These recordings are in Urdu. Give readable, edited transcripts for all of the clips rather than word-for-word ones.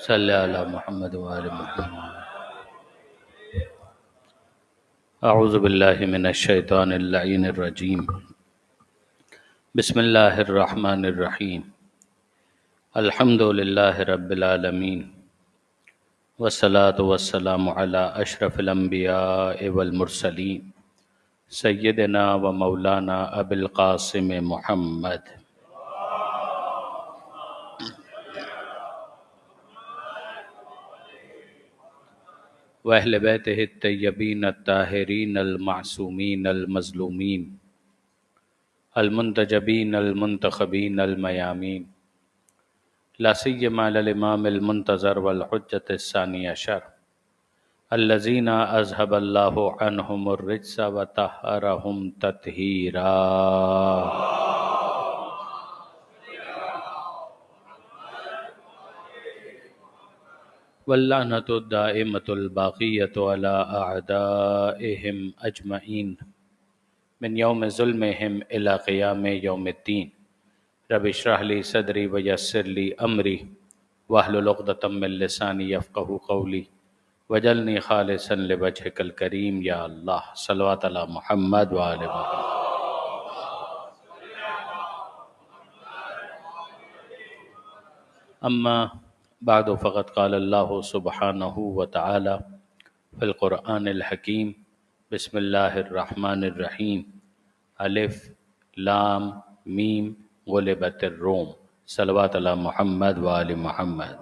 صلی علی محمد وآل محمد۔ اعوذ باللہ من الشیطان اللعین الرجیم۔ بسم اللہ الرحمن الرحیم۔ الحمد للہ رب العالمین، والصلاة والسلام علی اشرف الانبیاء والمرسلین، سیدنا و مولانا ابی القاسم محمد وأہل بیتہ الطیبین الطاہرین المعصومین المظلومین المنتجبین المنتخبین المیامین، لا سیما الامام المنتظر والحجۃ الثانی عشر الذین اذهب اللہ عنہم الرجس وطہرہم تطہیرا۔ واللعنۃ الدائمۃ الباقیۃ علی اعدائہم اجمعین من یوم ظلمہم الی قیام یوم الدین۔ رب اشرح لی صدری ویسر لی امری واحلل عقدۃ من لسانی یفقہوا قولی واجعلنی خالصا لوجہک الکریم۔ یا اللہ صلوات علی محمد وآل محمد۔ اما بعد فقد قال اللہ سبحانہ وتعالی فی القرآن الحکیم۔ بسم اللہ الرحمن الرحیم۔ الف لام میم غلبت الروم۔ صلوات علی محمد وآل محمد۔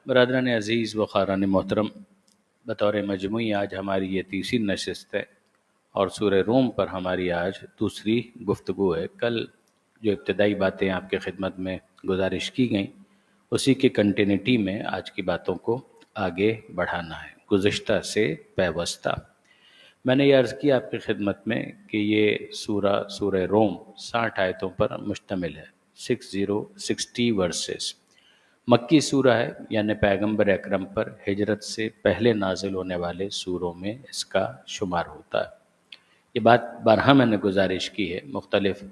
برادران عزیز و خاران محترم، بطور مجموعی آج ہماری یہ تیسری نشست ہے اور سورہ روم پر ہماری آج دوسری گفتگو ہے۔ کل جو ابتدائی باتیں آپ کے خدمت میں گزارش کی گئیں، اسی کی کنٹینیٹی میں آج کی باتوں کو آگے بڑھانا ہے، گزشتہ سے پیوستہ۔ میں نے یہ عرض کیا آپ کی خدمت میں کہ یہ سورہ روم 60 آیتوں پر مشتمل ہے، 60 ورسز۔ مکی سورہ ہے، یعنی پیغمبر اکرم پر ہجرت سے پہلے نازل ہونے والے سوروں میں اس کا شمار ہوتا ہے۔ یہ بات بارہا میں نے گزارش کی ہے مختلف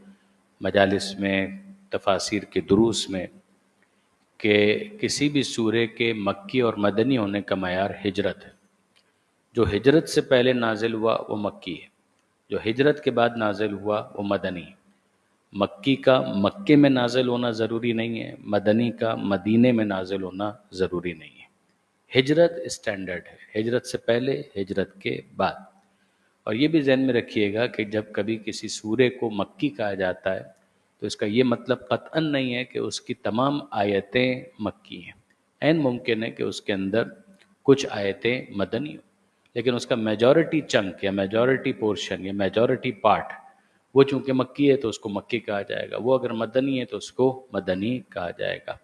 مجالس میں، تفاسیر کے دروس میں، کہ کسی بھی سورے کے مکی اور مدنی ہونے کا معیار ہجرت ہے۔ جو ہجرت سے پہلے نازل ہوا وہ مکی ہے، جو ہجرت کے بعد نازل ہوا وہ مدنی ہے۔ مکی کا مکے میں نازل ہونا ضروری نہیں ہے، مدنی کا مدینے میں نازل ہونا ضروری نہیں ہے۔ ہجرت اسٹینڈرڈ ہے، ہجرت سے پہلے، ہجرت کے بعد۔ اور یہ بھی ذہن میں رکھیے گا کہ جب کبھی کسی سورے کو مکی کہا جاتا ہے تو اس کا یہ مطلب قطعاً نہیں ہے کہ اس کی تمام آیتیں مکی ہیں۔ عین ممکن ہے کہ اس کے اندر کچھ آیتیں مدنی ہوں، لیکن اس کا میجورٹی چنک یا میجورٹی پورشن یا میجورٹی پارٹ وہ چونکہ مکی ہے تو اس کو مکی کہا جائے گا، وہ اگر مدنی ہے تو اس کو مدنی کہا جائے گا۔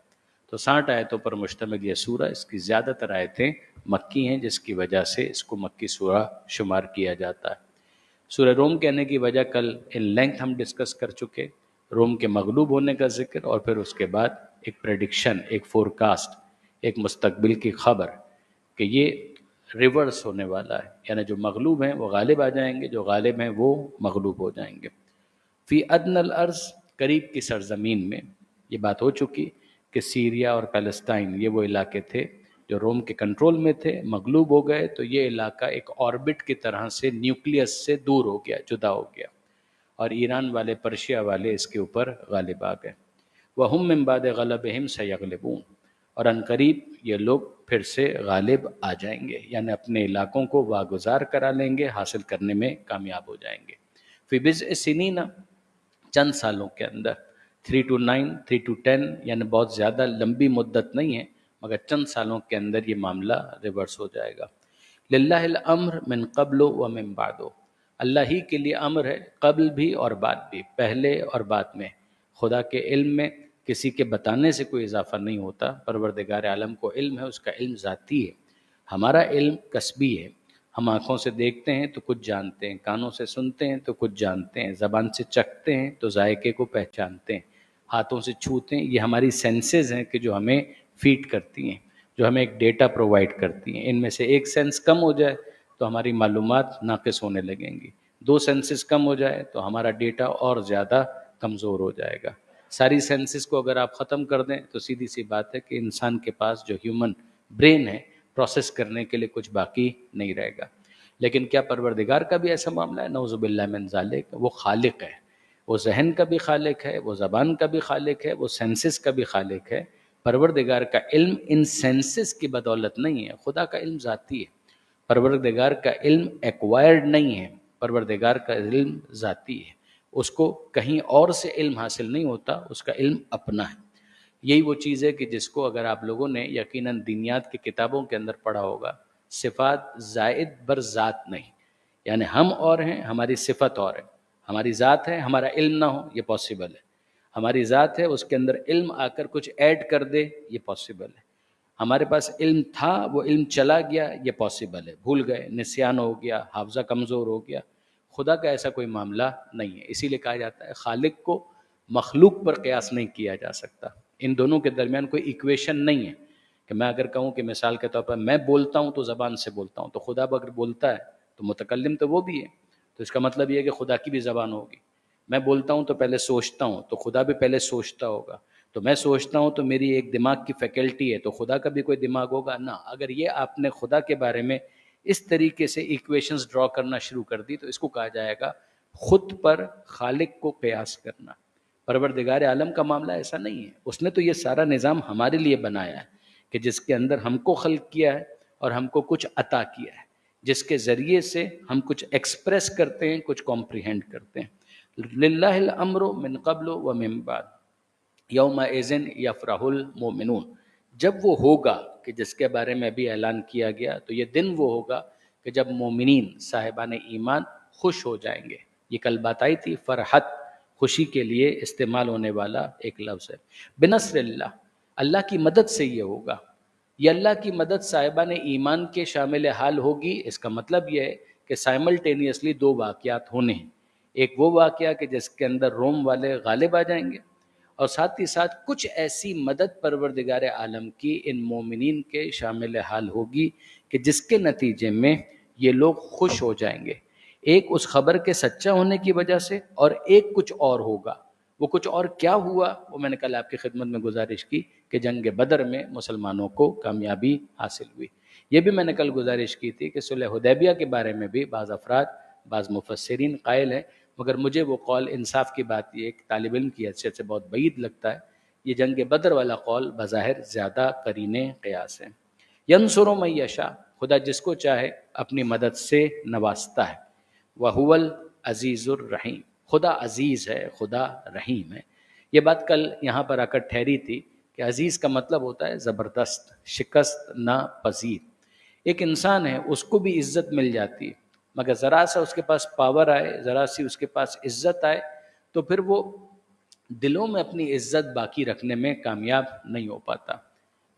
تو 60 آیتوں پر مشتمل یہ سورہ، اس کی زیادہ تر آیتیں مکی ہیں، جس کی وجہ سے اس کو مکی سورہ شمار کیا جاتا ہے۔ سورہ روم کہنے کی وجہ کل ان لینتھ ہم ڈسکس کر چکے، روم کے مغلوب ہونے کا ذکر، اور پھر اس کے بعد ایک پریڈکشن، ایک فورکاسٹ، ایک مستقبل کی خبر کہ یہ ریورس ہونے والا ہے، یعنی جو مغلوب ہیں وہ غالب آ جائیں گے، جو غالب ہیں وہ مغلوب ہو جائیں گے۔ فی ادنی الارض، قریب کی سرزمین میں، یہ بات ہو چکی کہ سیریا اور پیلسٹائن یہ وہ علاقے تھے جو روم کے کنٹرول میں تھے، مغلوب ہو گئے تو یہ علاقہ ایک آربٹ کی طرح سے نیوکلیس سے دور ہو گیا، جدا ہو گیا، اور ایران والے، پرشیا والے اس کے اوپر غالب آ گئے۔ وَهُمْ مِنْ بَعْدِ غَلَبِهِمْ سَيَغْلِبُونَ، اور ان قریب یہ لوگ پھر سے غالب آ جائیں گے، یعنی اپنے علاقوں کو واگزار کرا لیں گے، حاصل کرنے میں کامیاب ہو جائیں گے۔ فی بضع سنین، چند سالوں کے اندر، 3 to 9، 3 to 10، یعنی بہت زیادہ لمبی مدت نہیں ہے، مگر چند سالوں کے اندر یہ معاملہ ریورس ہو جائے گا۔ للہ الامر من قبل و من بعد، اللہ ہی کے لیے امر ہے، قبل بھی اور بعد بھی، پہلے اور بعد میں۔ خدا کے علم میں کسی کے بتانے سے کوئی اضافہ نہیں ہوتا، پروردگار عالم کو علم ہے، اس کا علم ذاتی ہے۔ ہمارا علم کسبی ہے، ہم آنکھوں سے دیکھتے ہیں تو کچھ جانتے ہیں، کانوں سے سنتے ہیں تو کچھ جانتے ہیں، زبان سے چکھتے ہیں تو ذائقے کو پہچانتے ہیں، ہاتھوں سے چھوتے ہیں۔ یہ ہماری سینسز ہیں کہ جو ہمیں فیڈ کرتی ہیں، جو ہمیں ایک ڈیٹا پرووائڈ کرتی ہیں۔ ان میں سے ایک سینس کم ہو جائے تو ہماری معلومات ناقص ہونے لگیں گی۔ 2 سینسز کم ہو جائے تو ہمارا ڈیٹا اور زیادہ کمزور ہو جائے گا. ساری سینسز کو اگر آپ ختم کر دیں تو سیدھی سی بات ہے کہ انسان کے پاس جو ہیومن برین ہے پروسیس کرنے کے لیے کچھ باقی نہیں رہے گا. لیکن کیا پروردگار کا بھی ایسا معاملہ ہے؟ نعوذ باللہ من ذالک. وہ خالق ہے، وہ ذہن کا بھی خالق ہے، وہ زبان کا بھی خالق ہے، وہ سینسز کا بھی خالق ہے. پروردگار کا علم ان سینسز کی بدولت نہیں ہے، خدا کا علم ذاتی ہے. پروردگار کا علم ایکوائرڈ نہیں ہے، پروردگار کا علم ذاتی ہے. اس کو کہیں اور سے علم حاصل نہیں ہوتا، اس کا علم اپنا ہے. یہی وہ چیز ہے کہ جس کو اگر آپ لوگوں نے یقیناً دینیات کی کتابوں کے اندر پڑھا ہوگا، صفات زائد بر ذات نہیں. یعنی ہم اور ہیں، ہماری صفت اور ہے. ہماری ذات ہے، ہمارا علم نہ ہو، یہ پاسبل ہے. ہماری ذات ہے، اس کے اندر علم آ کر کچھ ایڈ کر دے، یہ پاسبل ہے. ہمارے پاس علم تھا، وہ علم چلا گیا، یہ پاسبل ہے. بھول گئے، نسیان ہو گیا، حافظہ کمزور ہو گیا. خدا کا ایسا کوئی معاملہ نہیں ہے. اسی لیے کہا جاتا ہے خالق کو مخلوق پر قیاس نہیں کیا جا سکتا. ان دونوں کے درمیان کوئی ایکویشن نہیں ہے کہ میں اگر کہوں کہ مثال کے طور پر میں بولتا ہوں تو زبان سے بولتا ہوں، تو خدا اگر بولتا ہے تو متکلم تو وہ بھی ہے، تو اس کا مطلب یہ ہے کہ خدا کی بھی زبان ہوگی. میں بولتا ہوں تو پہلے سوچتا ہوں، تو خدا بھی پہلے سوچتا ہوگا. تو میں سوچتا ہوں تو میری ایک دماغ کی فیکلٹی ہے، تو خدا کا بھی کوئی دماغ ہوگا نا. اگر یہ آپ نے خدا کے بارے میں اس طریقے سے ایکویشنز ڈرا کرنا شروع کر دی تو اس کو کہا جائے گا خود پر خالق کو قیاس کرنا. پروردگار عالم کا معاملہ ایسا نہیں ہے. اس نے تو یہ سارا نظام ہمارے لیے بنایا ہے کہ جس کے اندر ہم کو خلق کیا ہے اور ہم کو کچھ عطا کیا ہے، جس کے ذریعے سے ہم کچھ ایکسپریس کرتے ہیں، کچھ کمپریہینڈ کرتے ہیں. للہ الامر من قبل و من بعد یومئذ یفرح المؤمنون. جب وہ ہوگا کہ جس کے بارے میں ابھی اعلان کیا گیا، تو یہ دن وہ ہوگا کہ جب مومنین صاحبان ایمان خوش ہو جائیں گے. یہ کل بات آئی تھی، فرحت خوشی کے لیے استعمال ہونے والا ایک لفظ ہے. بنصر اللہ، اللہ کی مدد سے یہ ہوگا. یہ اللہ کی مدد صاحبان ایمان کے شامل حال ہوگی. اس کا مطلب یہ ہے کہ سائملٹینیسلی 2 واقعات ہونے ہیں. ایک وہ واقعہ کہ جس کے اندر روم والے غالب آ جائیں گے، اور ساتھ ہی ساتھ کچھ ایسی مدد پروردگار عالم کی ان مومنین کے شامل حال ہوگی کہ جس کے نتیجے میں یہ لوگ خوش ہو جائیں گے. ایک اس خبر کے سچا ہونے کی وجہ سے، اور ایک کچھ اور ہوگا. وہ کچھ اور کیا ہوا وہ میں نے کل آپ کی خدمت میں گزارش کی کہ جنگ بدر میں مسلمانوں کو کامیابی حاصل ہوئی. یہ بھی میں نے کل گزارش کی تھی کہ صلح حدیبیہ کے بارے میں بھی بعض افراد، بعض مفسرین قائل ہیں، مگر مجھے وہ قول انصاف کی بات یہ ایک طالب علم کی حیثیت سے بہت بعید لگتا ہے. یہ جنگ بدر والا قول بظاہر زیادہ قرین قیاس ہے. ینصر من یشاء، خدا جس کو چاہے اپنی مدد سے نوازتا ہے. وَهُوَ الْعَزِيزُ الرَّحِيمُ، خدا عزیز ہے، خدا رحیم ہے. یہ بات کل یہاں پر آ کر ٹھہری تھی کہ عزیز کا مطلب ہوتا ہے زبردست، شکست ناپذیر. ایک انسان ہے، اس کو بھی عزت مل جاتی ہے، مگر ذرا سا اس کے پاس پاور آئے، ذرا سی اس کے پاس عزت آئے تو پھر وہ دلوں میں اپنی عزت باقی رکھنے میں کامیاب نہیں ہو پاتا.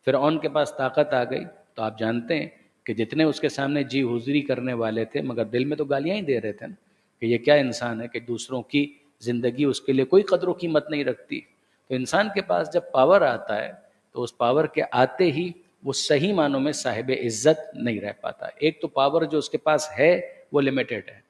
فرعون کے پاس طاقت آ گئی تو آپ جانتے ہیں کہ جتنے اس کے سامنے جی حضوری کرنے والے تھے، مگر دل میں تو گالیاں ہی دے رہے تھے نا کہ یہ کیا انسان ہے کہ دوسروں کی زندگی اس کے لیے کوئی قدر و قیمت نہیں رکھتی. تو انسان کے پاس جب پاور آتا ہے تو اس پاور کے آتے ہی وہ صحیح معنوں میں صاحب عزت نہیں رہ پاتا. ایک تو پاور جو اس کے پاس ہے وہ لمیٹڈ ہے،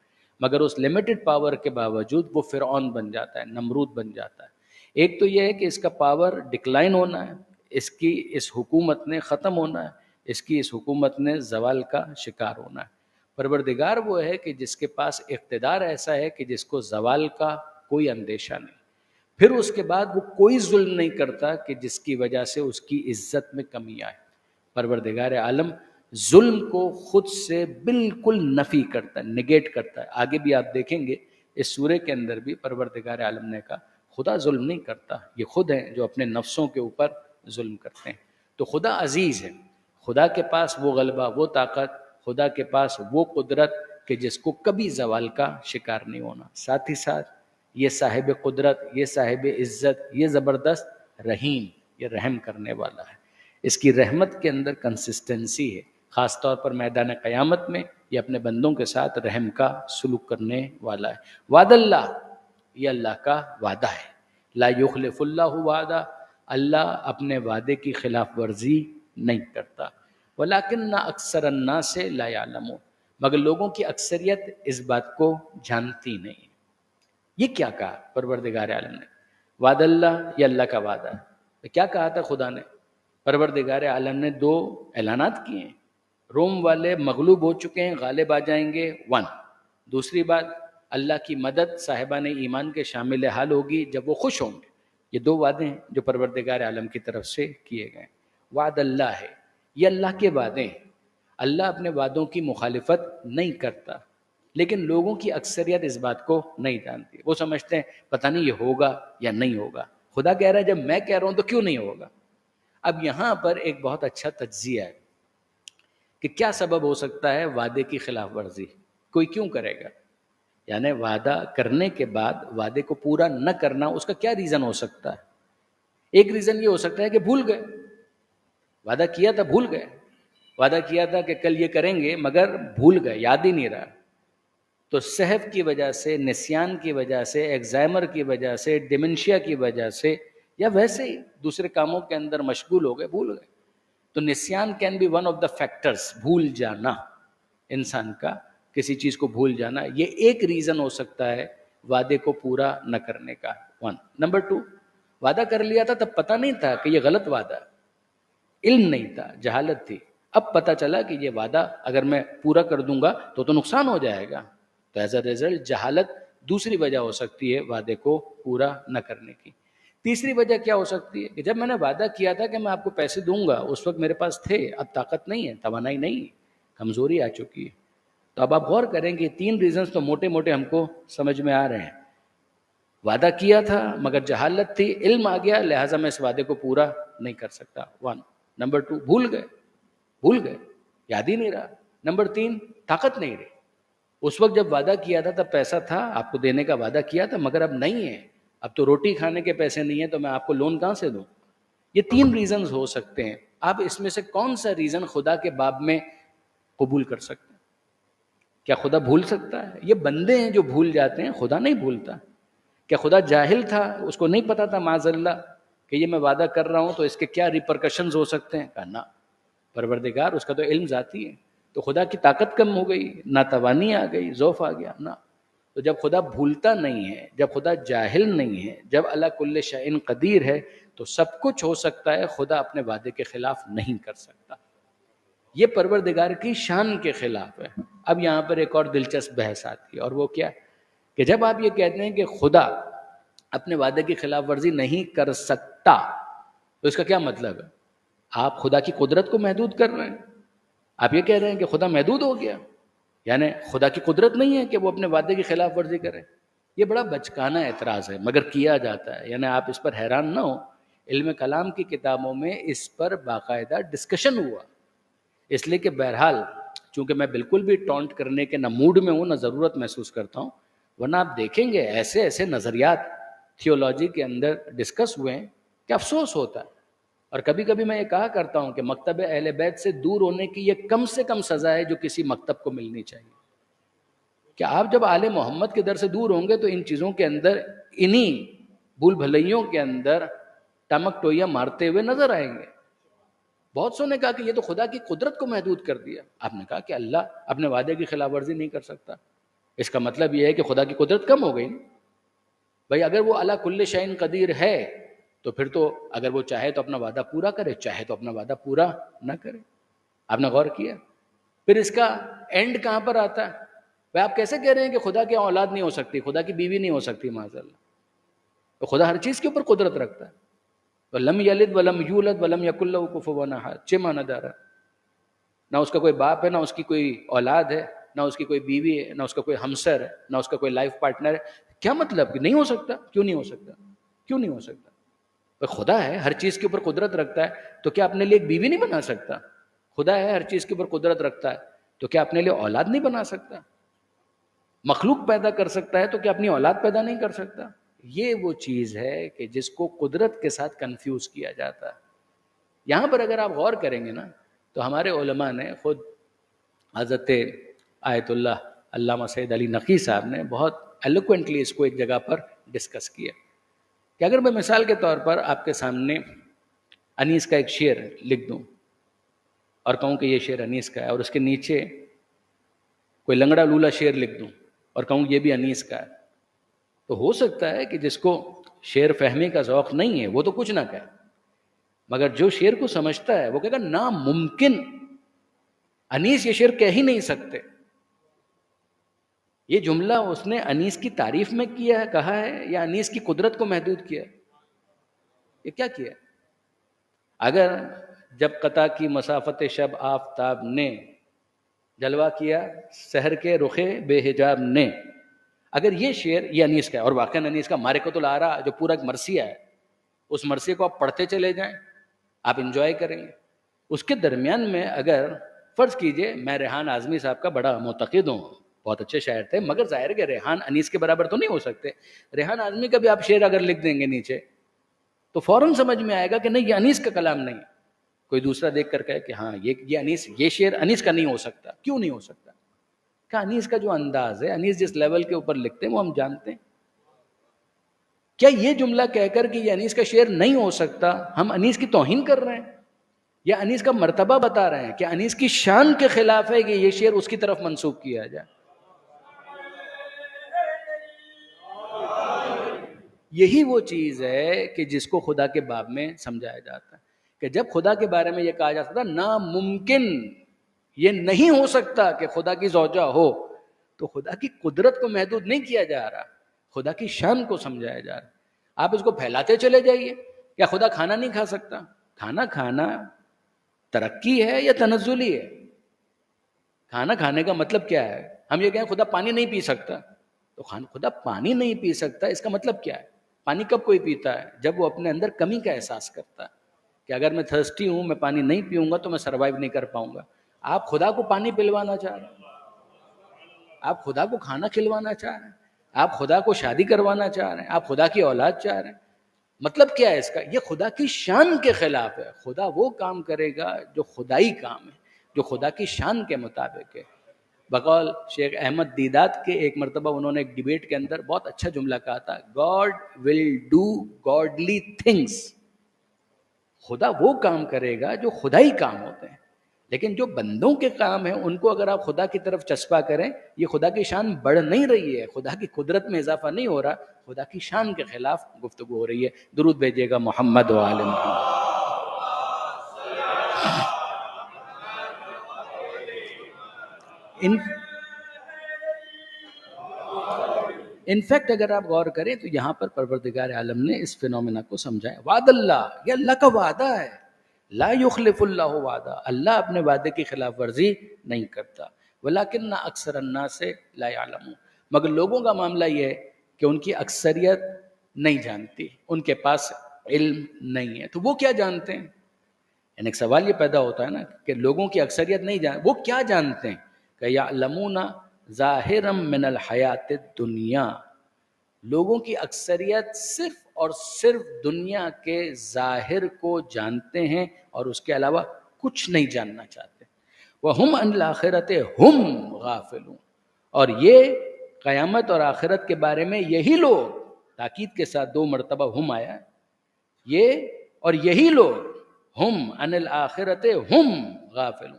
مگر اس لمیٹڈ پاور کے باوجود وہ فرعون بن جاتا ہے، نمرود بن جاتا ہے. ایک تو یہ ہے کہ اس کا پاور ڈکلائن ہونا ہے، اس حکومت نے ختم ہونا ہے، اس حکومت نے زوال کا شکار ہونا ہے. پروردگار وہ ہے کہ جس کے پاس اقتدار ایسا ہے کہ جس کو زوال کا کوئی اندیشہ نہیں. پھر اس کے بعد وہ کوئی ظلم نہیں کرتا کہ جس کی وجہ سے اس کی عزت میں کمی آئے. پروردگار عالم ظلم کو خود سے بالکل نفی کرتا ہے، نگیٹ کرتا ہے. آگے بھی آپ دیکھیں گے اس سورے کے اندر بھی پروردگار عالم نے کہا خدا ظلم نہیں کرتا، یہ خود ہیں جو اپنے نفسوں کے اوپر ظلم کرتے ہیں. تو خدا عزیز ہے، خدا کے پاس وہ غلبہ، وہ طاقت، خدا کے پاس وہ قدرت کہ جس کو کبھی زوال کا شکار نہیں ہونا. ساتھ ہی ساتھ یہ صاحب قدرت، یہ صاحب عزت، یہ زبردست رحیم، یہ رحم کرنے والا ہے. اس کی رحمت کے اندر کنسسٹنسی ہے، خاص طور پر میدان قیامت میں یہ اپنے بندوں کے ساتھ رحم کا سلوک کرنے والا ہے. وعد اللہ، یہ اللہ کا وعدہ ہے. لا یخلف اللہ وعدہ، اللہ اپنے وعدے کی خلاف ورزی نہیں کرتا. ولیکن اکثر الناس لا یعلمون، مگر لوگوں کی اکثریت اس بات کو جانتی نہیں. یہ کیا کہا پروردگار عالم نے؟ وعد اللہ، یہ اللہ کا وعدہ ہے. کیا کہا تھا خدا نے؟ پروردگار عالم نے دو اعلانات کیے ہیں. روم والے مغلوب ہو چکے ہیں، غالب آ جائیں گے، 1. دوسری بات، اللہ کی مدد صاحبان ایمان کے شامل حال ہوگی جب وہ خوش ہوں گے. یہ دو وعدے ہیں جو پروردگار عالم کی طرف سے کیے گئے. وعد اللہ ہے، یہ اللہ کے وعدے ہیں. اللہ اپنے وعدوں کی مخالفت نہیں کرتا، لیکن لوگوں کی اکثریت اس بات کو نہیں جانتی. وہ سمجھتے ہیں پتہ نہیں یہ ہوگا یا نہیں ہوگا. خدا کہہ رہا ہے جب میں کہہ رہا ہوں تو کیوں نہیں ہوگا؟ اب یہاں پر ایک بہت اچھا تجزیہ ہے کہ کیا سبب ہو سکتا ہے وعدے کی خلاف ورزی. کوئی کیوں کرے گا؟ یعنی وعدہ کرنے کے بعد وعدے کو پورا نہ کرنا، اس کا کیا ریزن ہو سکتا ہے؟ ایک ریزن یہ ہو سکتا ہے کہ بھول گئے. وعدہ کیا تھا بھول گئے. وعدہ کیا تھا کہ کل یہ کریں گے مگر بھول گئے، یاد ہی نہیں رہا. تو سہو کی وجہ سے، نسیان کی وجہ سے، ایگزائمر کی وجہ سے، ڈیمنشیا کی وجہ سے، یا ویسے ہی دوسرے کاموں کے اندر مشغول ہو گئے، بھول گئے. تو نسیان can be one of the factors, بھول جانا، انسان کا کسی چیز کو بھول جانا، یہ ایک ریزن ہو سکتا ہے وعدے کو پورا نہ کرنے کا. 1. نمبر 2، وعدہ کر لیا تھا تب پتہ نہیں تھا کہ یہ غلط وعدہ، علم نہیں تھا، جہالت تھی. اب پتہ چلا کہ یہ وعدہ اگر میں پورا کر دوں گا تو نقصان ہو جائے گا. تو ایز اے ریزلٹ جہالت دوسری وجہ ہو سکتی ہے وعدے کو پورا نہ کرنے کی. تیسری وجہ کیا ہو سکتی ہے کہ جب میں نے وعدہ کیا تھا کہ میں آپ کو پیسے دوں گا، اس وقت میرے پاس تھے، اب طاقت نہیں ہے، توانائی نہیں ہے، کمزوری آ چکی ہے. تو اب آپ غور کریں کہ 3 ریزنز تو موٹے موٹے ہم کو سمجھ میں آ رہے ہیں. وعدہ کیا تھا مگر جہالت تھی، علم آ گیا، لہٰذا میں اس وعدے کو پورا نہیں کر سکتا. 1. نمبر 2، بھول گئے، یاد ہی نہیں رہا. نمبر 3، طاقت نہیں رہی. اس وقت جب وعدہ کیا تھا تب پیسہ تھا، آپ کو دینے کا وعدہ کیا تھا، مگر اب نہیں ہے. اب تو روٹی کھانے کے پیسے نہیں ہیں تو میں آپ کو لون کہاں سے دوں؟ یہ 3 ریزنز ہو سکتے ہیں. آپ اس میں سے کون سا ریزن خدا کے باب میں قبول کر سکتے ہیں؟ کیا خدا بھول سکتا ہے؟ یہ بندے ہیں جو بھول جاتے ہیں، خدا نہیں بھولتا. کیا خدا جاہل تھا، اس کو نہیں پتا تھا معاذ اللہ کہ یہ میں وعدہ کر رہا ہوں تو اس کے کیا ریپرکشنز ہو سکتے ہیں؟ کہا نہ، پروردگار اس کا تو علم ذاتی ہے. تو خدا کی طاقت کم ہو گئی، ناتوانی آ گئی، ضعف آ گیا؟ نہ. تو جب خدا بھولتا نہیں ہے، جب خدا جاہل نہیں ہے، جب اللہ کل شیء قدیر ہے، تو سب کچھ ہو سکتا ہے، خدا اپنے وعدے کے خلاف نہیں کر سکتا. یہ پروردگار کی شان کے خلاف ہے. اب یہاں پر ایک اور دلچسپ بحث آتی ہے، اور وہ کیا کہ جب آپ یہ کہتے ہیں کہ خدا اپنے وعدے کی خلاف ورزی نہیں کر سکتا، تو اس کا کیا مطلب ہے؟ آپ خدا کی قدرت کو محدود کر رہے ہیں. آپ یہ کہہ رہے ہیں کہ خدا محدود ہو گیا، یعنی خدا کی قدرت نہیں ہے کہ وہ اپنے وعدے کی خلاف ورزی کرے. یہ بڑا بچکانہ اعتراض ہے مگر کیا جاتا ہے. یعنی آپ اس پر حیران نہ ہو، علم کلام کی کتابوں میں اس پر باقاعدہ ڈسکشن ہوا. اس لیے کہ بہرحال چونکہ میں بالکل بھی ٹونٹ کرنے کے نہ موڈ میں ہوں، نہ ضرورت محسوس کرتا ہوں، ورنہ آپ دیکھیں گے ایسے ایسے نظریات تھیولوجی کے اندر ڈسکس ہوئے ہیں کہ افسوس ہوتا ہے. اور کبھی کبھی میں یہ کہا کرتا ہوں کہ مکتب اہل بیت سے دور ہونے کی یہ کم سے کم سزا ہے جو کسی مکتب کو ملنی چاہیے. کہ آپ جب آل محمد کے در سے دور ہوں گے تو ان چیزوں کے اندر، انہی بھول بھلائیوں کے اندر ٹمک ٹوئیاں مارتے ہوئے نظر آئیں گے. بہت سو نے کہا کہ یہ تو خدا کی قدرت کو محدود کر دیا. آپ نے کہا کہ اللہ اپنے وعدے کی خلاف ورزی نہیں کر سکتا. اس کا مطلب یہ ہے کہ خدا کی قدرت کم ہو گئی. بھائی اگر وہ علی کل شیء قدیر ہے تو پھر تو اگر وہ چاہے تو اپنا وعدہ پورا کرے، چاہے تو اپنا وعدہ پورا نہ کرے. آپ نے غور کیا؟ پھر اس کا اینڈ کہاں پر آتا ہے؟ بھائی آپ کیسے کہہ رہے ہیں کہ خدا کی اولاد نہیں ہو سکتی، خدا کی بیوی نہیں ہو سکتی معاذ اللہ؟ تو خدا ہر چیز کے اوپر قدرت رکھتا ہے. وَلَمْ يَلِدْ وَلَمْ يُولَدْ وَلَمْ يَكُنْ لَهُ كُفُوًا أَحَدٌ. چھ معنی دار ہے، نہ اس کا کوئی باپ ہے، نہ اس کی کوئی اولاد ہے، نہ اس کی کوئی بیوی ہے، نہ اس کا کوئی ہمسر ہے، نہ اس کا کوئی لائف پارٹنر ہے. کیا مطلب کہ نہیں ہو سکتا؟ کیوں نہیں ہو سکتا؟ کیوں نہیں ہو سکتا؟ خدا ہے، ہر چیز کے اوپر قدرت رکھتا ہے، تو کیا اپنے لیے ایک بیوی نہیں بنا سکتا؟ خدا ہے، ہر چیز کے اوپر قدرت رکھتا ہے، تو کیا اپنے لیے اولاد نہیں بنا سکتا؟ مخلوق پیدا کر سکتا ہے تو کیا اپنی اولاد پیدا نہیں کر سکتا؟ یہ وہ چیز ہے کہ جس کو قدرت کے ساتھ کنفیوز کیا جاتا ہے. یہاں پر اگر آپ غور کریں گے نا تو ہمارے علماء نے خود حضرت آیت اللہ علامہ سید علی نقی صاحب نے بہت ایلوکوینٹلی اس کو ایک جگہ پر ڈسکس کیا کہ اگر میں مثال کے طور پر آپ کے سامنے انیس کا ایک شعر لکھ دوں اور کہوں کہ یہ شعر انیس کا ہے، اور اس کے نیچے کوئی لنگڑا لولا شعر لکھ دوں اور کہوں یہ بھی انیس کا ہے، تو ہو سکتا ہے کہ جس کو شعر فہمی کا ذوق نہیں ہے وہ تو کچھ نہ کہے، مگر جو شعر کو سمجھتا ہے وہ کہے گا ناممکن، انیس یہ شعر کہہ ہی نہیں سکتے۔ یہ جملہ اس نے انیس کی تعریف میں کیا ہے، کہا ہے، یا انیس کی قدرت کو محدود کیا ہے؟ یہ کیا کیا ہے؟ اگر جب قطع کی مسافت شب آفتاب نے جلوہ کیا سحر کے رخے بے حجاب نے، اگر یہ شعر یہ انیس کا ہے، اور واقعاً انیس کا مارکۃ الآراء جو پورا ایک مرثیہ ہے، اس مرثیے کو آپ پڑھتے چلے جائیں، آپ انجوائے کریں گے۔ اس کے درمیان میں اگر فرض کیجئے میں ریحان اعظمی صاحب کا بڑا معتقد ہوں، بہت اچھے شاعر تھے، مگر ظاہر ہے کہ ریحان انیس کے برابر تو نہیں ہو سکتے، ریحان اعظمی کا بھی آپ شعر اگر لکھ دیں گے نیچے تو فوراً سمجھ میں آئے گا کہ نہیں، یہ انیس کا کلام نہیں۔ کوئی دوسرا دیکھ کر کہے کہ ہاں یہ انیس، یہ شعر انیس کا نہیں ہو سکتا۔ کیوں نہیں ہو سکتا؟ کہ انیس کا جو انداز ہے، انیس جس لیول کے اوپر لکھتے ہیں وہ ہم جانتے ہیں۔ کیا یہ جملہ کہہ کر کہ یہ انیس کا شعر نہیں ہو سکتا ہم انیس کی توہین کر رہے ہیں، یا انیس کا مرتبہ بتا رہے ہیں؟ کہ انیس کی شان کے خلاف ہے کہ یہ شعر اس کی طرف منسوب کیا جائے؟ یہی وہ چیز ہے کہ جس کو خدا کے باب میں سمجھایا جاتا ہے، کہ جب خدا کے بارے میں یہ کہا جاتا تھا ناممکن، یہ نہیں ہو سکتا کہ خدا کی زوجہ ہو، تو خدا کی قدرت کو محدود نہیں کیا جا رہا، خدا کی شان کو سمجھایا جا رہا۔ آپ اس کو پھیلاتے چلے جائیے، کیا خدا کھانا نہیں کھا سکتا؟ کھانا کھانا ترقی ہے یا تنزلی ہے؟ کھانا کھانے کا مطلب کیا ہے؟ ہم یہ کہیں خدا پانی نہیں پی سکتا، تو خدا پانی نہیں پی سکتا اس کا مطلب کیا ہے؟ پانی کب کوئی پیتا ہے؟ جب وہ اپنے اندر کمی کا احساس کرتا ہے کہ اگر میں تھرسٹی ہوں، میں پانی نہیں پیوں گا تو میں سروائیو نہیں کر پاؤں گا۔ آپ خدا کو پانی پلوانا چاہ رہے ہیں، آپ خدا کو کھانا کھلوانا چاہ رہے ہیں، آپ خدا کو شادی کروانا چاہ رہے ہیں، آپ خدا کی اولاد چاہ رہے ہیں۔ مطلب کیا ہے اس کا؟ یہ خدا کی شان کے خلاف ہے۔ خدا وہ کام کرے گا جو خدائی کام ہے، جو خدا کی شان کے مطابق ہے۔ بقول شیخ احمد دیدات کے ایک مرتبہ انہوں نے ایک ڈیبیٹ کے اندر بہت اچھا جملہ کہا تھا، God will do godly things. خدا وہ کام کرے گا جو خدائی کام ہوتے ہیں، لیکن جو بندوں کے کام ہیں ان کو اگر آپ خدا کی طرف چسپا کریں، یہ خدا کی شان بڑھ نہیں رہی ہے، خدا کی قدرت میں اضافہ نہیں ہو رہا، خدا کی شان کے خلاف گفتگو ہو رہی ہے۔ درود بھیجیے گا محمد و آل محمد۔ انفیکٹ اگر آپ غور کریں تو یہاں پر پروردگار عالم نے اس فینومینا کو سمجھایا۔ وعد اللہ، یہ اللہ کا وعدہ ہے، لا یخلف اللہ وعدہ، اللہ اپنے وعدے کی خلاف ورزی نہیں کرتا۔ ولیکن اکثر الناس لا یعلمون، مگر لوگوں کا معاملہ یہ ہے کہ ان کی اکثریت نہیں جانتی، ان کے پاس علم نہیں ہے۔ تو وہ کیا جانتے ہیں؟ یعنی ایک سوال یہ پیدا ہوتا ہے نا کہ لوگوں کی اکثریت نہیں جانتے، وہ کیا جانتے ہیں؟ کہ یعلمون ظاہرا من الحیات الدنیا، لوگوں کی اکثریت صرف اور صرف دنیا کے ظاہر کو جانتے ہیں اور اس کے علاوہ کچھ نہیں جاننا چاہتے۔ وَهُمْ عَنِ الْآخِرَةِ هُمْ غَافِلُونَ، اور یہ قیامت اور آخرت کے بارے میں یہی لوگ، تاکید کے ساتھ 2 مرتبہ ہم آیا، یہ اور یہی لوگ، ہم عن الآخرت ہم غافلون،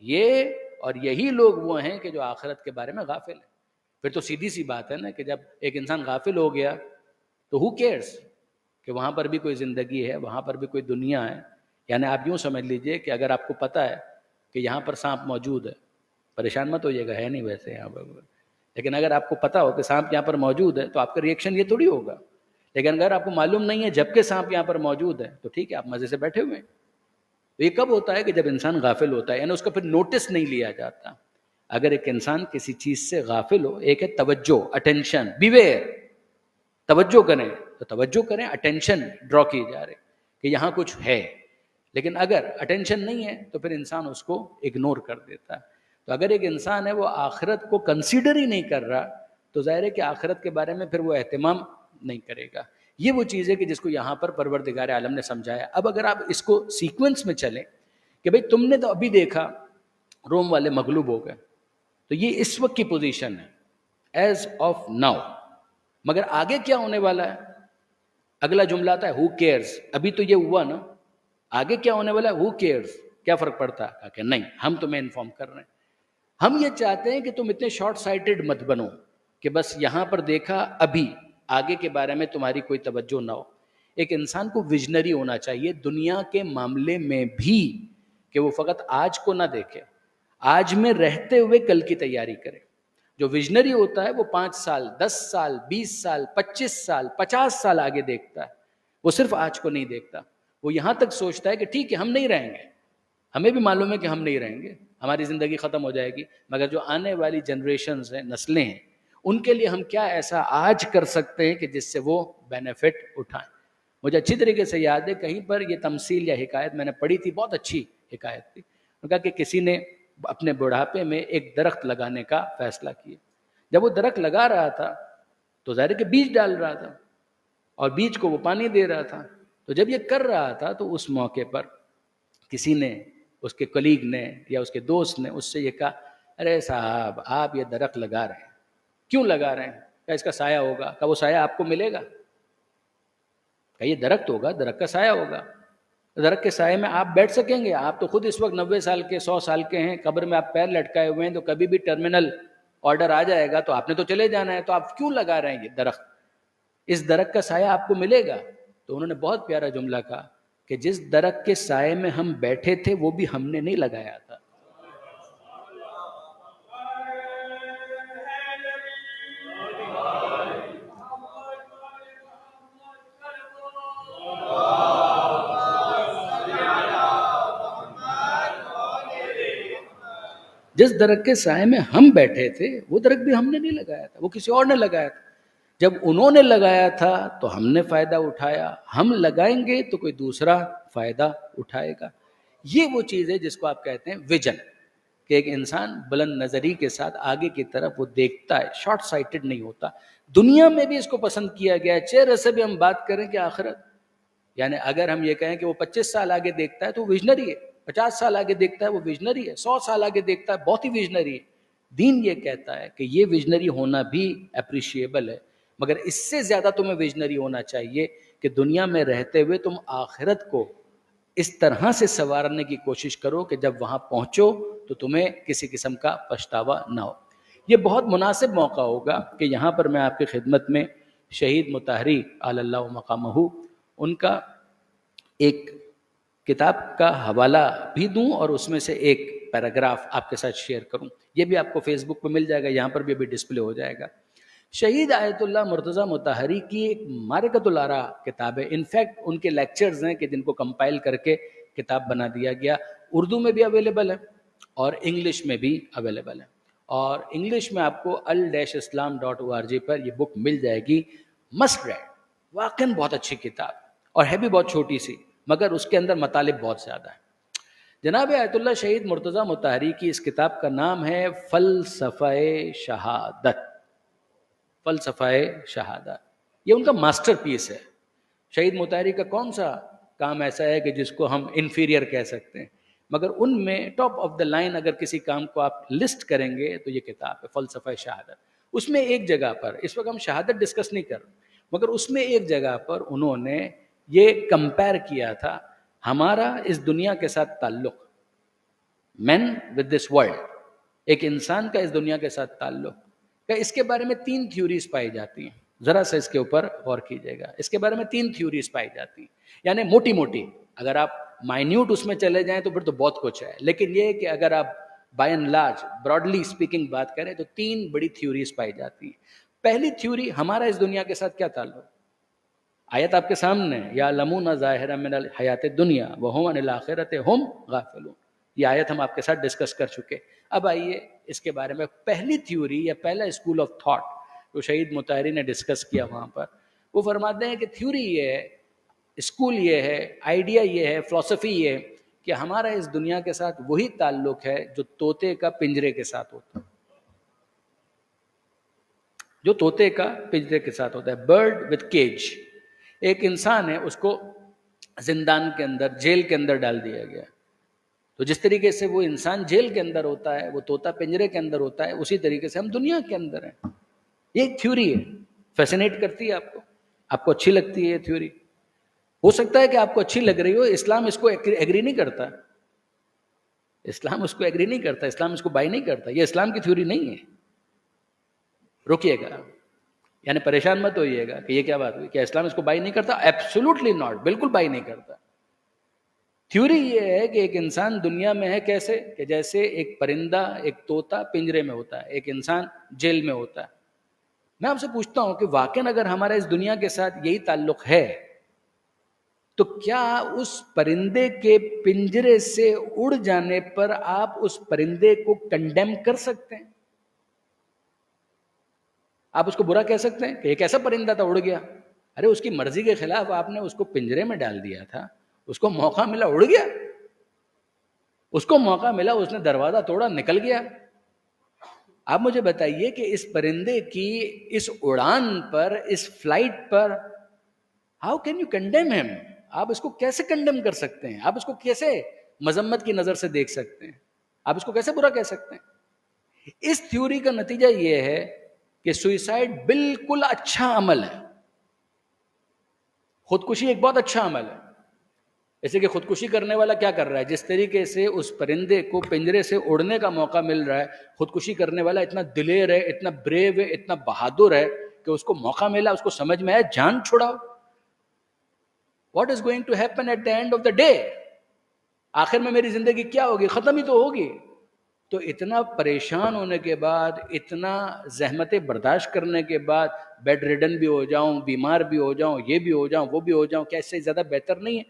یہ اور یہی لوگ وہ ہیں کہ جو آخرت کے بارے میں غافل ہیں۔ پھر تو سیدھی سی بات ہے نا کہ جب ایک انسان غافل ہو گیا تو who cares کہ وہاں پر بھی کوئی زندگی ہے، وہاں پر بھی کوئی دنیا ہے۔ یعنی آپ یوں سمجھ لیجئے کہ اگر آپ کو پتہ ہے کہ یہاں پر سانپ موجود ہے، پریشان مت ہوئیے گا، ہے نہیں ویسے یہاں پر، لیکن اگر آپ کو پتہ ہو کہ سانپ یہاں پر موجود ہے تو آپ کا ریئیکشن یہ تھوڑی ہوگا۔ لیکن اگر آپ کو معلوم نہیں ہے جبکہ سانپ یہاں پر موجود ہے تو ٹھیک ہے، آپ مزے سے بیٹھے ہوئے ہیں۔ تو یہ کب ہوتا ہے؟ کہ جب انسان غافل ہوتا ہے، یعنی اس کا پھر نوٹس نہیں لیا جاتا۔ اگر ایک انسان کسی چیز سے غافل ہو، ایک ہے توجہ، اٹینشن، بیویئر، توجہ کریں تو توجہ کریں، اٹینشن ڈرا کی جا رہی کہ یہاں کچھ ہے، لیکن اگر اٹینشن نہیں ہے تو پھر انسان اس کو اگنور کر دیتا ہے۔ تو اگر ایک انسان ہے وہ آخرت کو کنسیڈر ہی نہیں کر رہا تو ظاہر ہے کہ آخرت کے بارے میں پھر وہ اہتمام نہیں کرے گا۔ یہ وہ چیز ہے کہ جس کو یہاں پر پروردگار عالم نے سمجھایا۔ اب اگر آپ اس کو سیکوینس میں چلیں کہ بھئی تم نے تو ابھی دیکھا روم والے مغلوب ہو گئے، تو یہ اس وقت کی پوزیشن ہے ایز آف ناؤ، مگر آگے کیا ہونے والا ہے؟ اگلا جملہ آتا ہے ہو کیئرز، ابھی تو یہ ہوا نا، آگے کیا ہونے والا ہے؟ ہو کیئرز، کیا فرق پڑتا ہے؟ کہ نہیں، ہم تمہیں انفارم کر رہے ہیں۔ ہم یہ چاہتے ہیں کہ تم اتنے شارٹ سائٹڈ مت بنو کہ بس یہاں پر دیکھا ابھی، آگے کے بارے میں تمہاری کوئی توجہ نہ ہو. ایک انسان کو ویژنری ہونا چاہیے دنیا کے معاملے میں بھی، کہ وہ فقط آج کو نہ دیکھے، آج میں رہتے ہوئے کل کی تیاری کرے. جو ویژنری ہوتا ہے وہ 5 سال 10 سال 20 سال 25 سال 50 سال آگے دیکھتا ہے. وہ صرف آج کو نہیں دیکھتا، وہ یہاں تک سوچتا ہے کہ ٹھیک ہے ہم نہیں رہیں گے، ہمیں بھی معلوم ہے کہ ہم نہیں رہیں گے، ہماری زندگی ختم ہو جائے گی، مگر جو آنے والی جنریشنز ہیں، نسلیں ہیں، ان کے لیے ہم کیا ایسا آج کر سکتے ہیں کہ جس سے وہ بینیفٹ اٹھائیں. مجھے اچھی طریقے سے یاد ہے کہیں پر یہ تمثیل یا حکایت میں نے پڑھی تھی، بہت اچھی حکایت تھی. انہوں نے کہا کہ کسی نے اپنے بڑھاپے میں ایک درخت لگانے کا فیصلہ کیا. جب وہ درخت لگا رہا تھا تو ظاہر ہے کہ بیج ڈال رہا تھا اور بیج کو وہ پانی دے رہا تھا. تو جب یہ کر رہا تھا تو اس موقع پر کسی نے، اس کے کلیگ نے یا اس کے دوست نے اس سے یہ کہا، ارے صاحب آپ یہ درخت لگا رہے ہیں، کیوں لگا رہے ہیں؟ کہا اس کا سایہ ہوگا. کہا وہ سایہ آپ کو ملے گا؟ کہا یہ درخت ہوگا، درخت کا سایہ ہوگا، درخت کے سائے میں آپ بیٹھ سکیں گے؟ آپ تو خود اس وقت 90 سال کے 100 سال کے ہیں، قبر میں آپ پیر لٹکائے ہوئے ہیں، تو کبھی بھی ٹرمینل آرڈر آ جائے گا تو آپ نے تو چلے جانا ہے، تو آپ کیوں لگا رہے ہیں یہ درخت؟ اس درخت کا سایہ آپ کو ملے گا. تو انہوں نے بہت پیارا جملہ کہا کہ جس درخت کے سائے میں ہم بیٹھے تھے وہ بھی ہم نے نہیں لگایا تھا. جس درخت کے سائے میں ہم بیٹھے تھے وہ درخت بھی ہم نے نہیں لگایا تھا، وہ کسی اور نے لگایا تھا. جب انہوں نے لگایا تھا تو ہم نے فائدہ اٹھایا، ہم لگائیں گے تو کوئی دوسرا فائدہ اٹھائے گا. یہ وہ چیز ہے جس کو آپ کہتے ہیں ویژن، کہ ایک انسان بلند نظری کے ساتھ آگے کی طرف وہ دیکھتا ہے، شارٹ سائٹڈ نہیں ہوتا. دنیا میں بھی اس کو پسند کیا گیا ہے. چہرے سے بھی ہم بات کریں کہ آخرت، یعنی اگر ہم یہ کہیں کہ وہ 25 سال آگے دیکھتا ہے تو وہ ویژنری ہے، 50 سال آگے دیکھتا ہے وہ ویژنری ہے، 100 سال آگے دیکھتا ہے بہت ہی ویژنری ہے. دین یہ کہتا ہے کہ یہ ویژنری ہونا بھی اپریشیبل ہے، مگر اس سے زیادہ تمہیں ویژنری ہونا چاہیے کہ دنیا میں رہتے ہوئے تم آخرت کو اس طرح سے سنوارنے کی کوشش کرو کہ جب وہاں پہنچو تو تمہیں کسی قسم کا پچھتاوا نہ ہو. یہ بہت مناسب موقع ہوگا کہ یہاں پر میں آپ کی خدمت میں شہید مطہری علی اللہ مقامہ ان کا ایک کتاب کا حوالہ بھی دوں اور اس میں سے ایک پیراگراف آپ کے ساتھ شیئر کروں. یہ بھی آپ کو فیس بک پہ مل جائے گا، یہاں پر بھی ابھی ڈسپلے ہو جائے گا. شہید آیت اللہ مرتضیٰ مطہری کی ایک معرکۃ الآراء کتاب ہے. انفیکٹ ان کے لیکچرز ہیں کہ جن کو کمپائل کر کے کتاب بنا دیا گیا. اردو میں بھی اویلیبل ہے اور انگلش میں بھی اویلیبل ہے، اور انگلش میں آپ کو al-islam.org پر یہ بک مل جائے گی. مسٹ ریڈ، واقعاً بہت اچھی کتاب، اور ہے بھی بہت چھوٹی سی، مگر اس کے اندر مطالب بہت زیادہ ہیں. جناب آیت اللہ شہید مرتضیٰ مطہری کی اس کتاب کا نام ہے فلسفہ شہادت. فلسفہ شہادت یہ ان کا ماسٹر پیس ہے. شہید مطہری کا کون سا کام ایسا ہے کہ جس کو ہم انفیریئر کہہ سکتے ہیں، مگر ان میں ٹاپ آف دا لائن اگر کسی کام کو آپ لسٹ کریں گے تو یہ کتاب ہے فلسفہ شہادت. اس میں ایک جگہ پر، اس وقت ہم شہادت ڈسکس نہیں کر رہے، مگر اس میں ایک جگہ پر انہوں نے یہ کمپیئر کیا تھا ہمارا اس دنیا کے ساتھ تعلق، مین ود دس ورلڈ، ایک انسان کا اس دنیا کے ساتھ تعلق، کہ اس کے بارے میں 3 تھیوریز پائی جاتی ہیں. ذرا سا اس کے اوپر غور کیجیے گا. اس کے بارے میں 3 تھیوریز پائی جاتی ہیں، یعنی موٹی موٹی، اگر آپ مائنیوٹ اس میں چلے جائیں تو پھر تو بہت کچھ ہے، لیکن یہ کہ اگر آپ by and large broadly speaking بات کریں تو 3 بڑی تھیوریز پائی جاتی ہیں. پہلی تھیوری، ہمارا اس دنیا کے ساتھ کیا تعلق. آیت آپ کے سامنے، یعلمون ظاہرا من الحیات الدنیا وہم عن الآخرۃ ہم غافلون. یہ آیت ہم آپ کے ساتھ ڈسکس کر چکے. اب آئیے اس کے بارے میں پہلی تھیوری یا پہلا اسکول آف تھاٹ جو شہید مطہری نے ڈسکس کیا وہاں پر، وہ فرماتے ہیں کہ تھیوری یہ ہے، اسکول یہ ہے، آئیڈیا یہ ہے، فلسفی یہ ہے کہ ہمارا اس دنیا کے ساتھ وہی تعلق ہے جو طوطے کا پنجرے کے ساتھ ہوتا ہے. جو طوطے کا پنجرے کے ساتھ ہوتا ہے، برڈ وتھ کیج. ایک انسان ہے، اس کو زندان کے اندر، جیل کے اندر ڈال دیا گیا، تو جس طریقے سے وہ انسان جیل کے اندر ہوتا ہے، وہ طوطا پنجرے کے اندر ہوتا ہے، اسی طریقے سے ہم دنیا کے اندر ہیں. یہ ایک تھیوری ہے، فیسنیٹ کرتی ہے آپ کو اچھی لگتی ہے یہ تھیوری. ہو سکتا ہے کہ آپ کو اچھی لگ رہی ہو، اسلام اس کو ایگری نہیں کرتا. اسلام اس کو ایگری نہیں کرتا، اسلام اس کو بائی نہیں کرتا، یہ اسلام کی تھیوری نہیں ہے. رکیے گا، یعنی پریشان مت ہوئیے گا کہ یہ کیا بات ہوئی، کیا اسلام اس کو بائی نہیں کرتا؟ ایبسولوٹلی ناٹ، بالکل بائی نہیں کرتا. تھیوری یہ ہے کہ ایک انسان دنیا میں ہے کیسے، کہ جیسے ایک پرندہ، ایک طوطا پنجرے میں ہوتا ہے، ایک انسان جیل میں ہوتا ہے. میں آپ سے پوچھتا ہوں کہ واقعاً اگر ہمارا اس دنیا کے ساتھ یہی تعلق ہے تو کیا اس پرندے کے پنجرے سے اڑ جانے پر آپ اس پرندے کو کنڈیم کر سکتے ہیں؟ آپ اس کو برا کہہ سکتے ہیں کہ ایک ایسا پرندہ تھا اڑ گیا؟ ارے اس کی مرضی کے خلاف آپ نے اس کو پنجرے میں ڈال دیا تھا، اس کو موقع ملا اڑ گیا، اس کو موقع ملا اس نے دروازہ توڑا نکل گیا. آپ مجھے بتائیے کہ اس پرندے کی اس اڑان پر، اس فلائٹ پر ہاؤ کین یو کنڈیم ہم؟ آپ اس کو کیسے کنڈیم کر سکتے ہیں؟ آپ اس کو کیسے مذمت کی نظر سے دیکھ سکتے ہیں؟ آپ اس کو کیسے برا کہہ سکتے ہیں؟ اس تھیوری کا نتیجہ یہ ہے کہ سوئسائڈ بالکل اچھا عمل ہے. خودکشی ایک بہت اچھا عمل ہے. جیسے کہ خودکشی کرنے والا کیا کر رہا ہے، جس طریقے سے اس پرندے کو پنجرے سے اڑنے کا موقع مل رہا ہے، خودکشی کرنے والا اتنا دلیر ہے، اتنا بریو ہے، اتنا بہادر ہے کہ اس کو موقع ملا، اس کو سمجھ میں آیا جان چھڑاؤ. What is going to happen at the end of the day؟ آخر میں میری زندگی کیا ہوگی؟ ختم ہی تو ہوگی. تو اتنا پریشان ہونے کے بعد، اتنا زحمتیں برداشت کرنے کے بعد بیڈ ریڈن بھی ہو جاؤں، بیمار بھی ہو جاؤں، یہ بھی ہو جاؤں، وہ بھی ہو جاؤں، کیا اس سے زیادہ بہتر نہیں ہے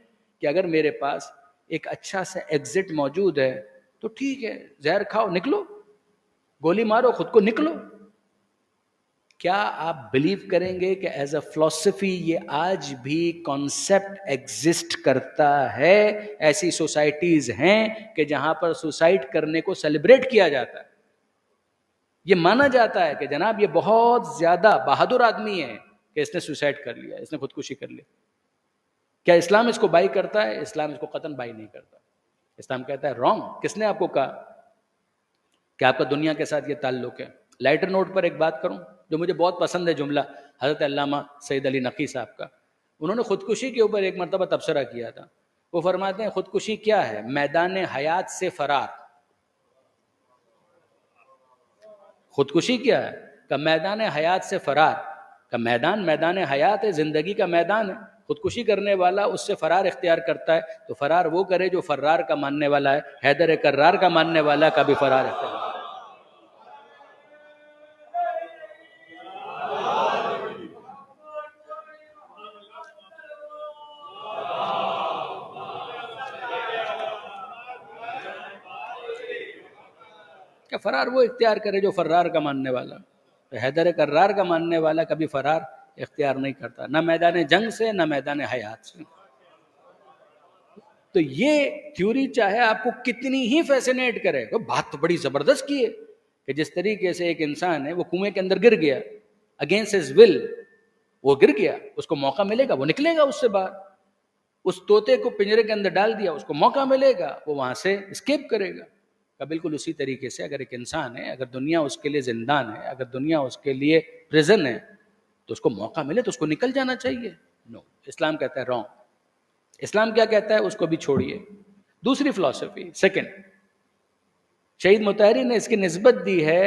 کہ اگر میرے پاس ایک اچھا سا ایگزٹ موجود ہے تو ٹھیک ہے، زہر کھاؤ، نکلو، گولی مارو، خود کو نکلو. کیا آپ بلیو کریں گے کہ ایز اے فلسفی یہ آج بھی کانسیپٹ ایگزسٹ کرتا ہے؟ ایسی سوسائٹیز ہیں کہ جہاں پر سوسائڈ کرنے کو سیلیبریٹ کیا جاتا ہے. یہ مانا جاتا ہے کہ جناب یہ بہت زیادہ بہادر آدمی ہے کہ اس نے سوسائڈ کر لیا، اس نے خودکشی کر لی. کیا اسلام اس کو بائی کرتا ہے؟ اسلام اس کو قطعاً بائی نہیں کرتا. اسلام کہتا ہے رانگ. کس نے آپ کو کہا کہ آپ کا دنیا کے ساتھ یہ تعلق ہے؟ لائٹر نوٹ پر ایک بات کروں جو مجھے بہت پسند ہے، جملہ حضرت علامہ سید علی نقی صاحب کا. انہوں نے خودکشی کے اوپر ایک مرتبہ تبصرہ کیا تھا. وہ فرماتے ہیں خودکشی کیا ہے؟ میدان حیات سے فرار. خودکشی کیا ہے؟ کہ میدان حیات سے فرار. کہ میدان حیات ہے، زندگی کا میدان ہے. خودکشی کرنے والا اس سے فرار اختیار کرتا ہے تو فرار وہ کرے جو فرار کا ماننے والا ہے. حیدر کرار کا ماننے والا کا بھی فرار اختیار. کہ فرار وہ اختیار کرے جو فرار کا ماننے والا. حیدر کرار کا ماننے والا کبھی فرار اختیار نہیں کرتا، نہ میدان جنگ سے نہ میدان حیات سے. تو یہ تھیوری چاہے آپ کو کتنی ہی فیسینیٹ کرے، بات تو بڑی زبردست کی ہے کہ جس طریقے سے ایک انسان ہے وہ کنویں کے اندر گر گیا اگینسٹ ہز ول، وہ گر گیا، اس کو موقع ملے گا وہ نکلے گا اس سے باہر. اس طوطے کو پنجرے کے اندر ڈال دیا، اس کو موقع ملے گا وہ وہاں سے اسکیپ کرے گا. بالکل اسی طریقے سے اگر ایک انسان ہے، اگر دنیا اس کے لیے زندان ہے، اگر دنیا اس کے لیے پریزن ہے تو اس کو موقع ملے تو اس کو نکل جانا چاہیے. نو، اسلام کہتا ہے رانگ. اسلام کیا کہتا ہے اس کو بھی چھوڑیے. دوسری فلسفی، سیکنڈ، شہید مطہری نے اس کی نسبت دی ہے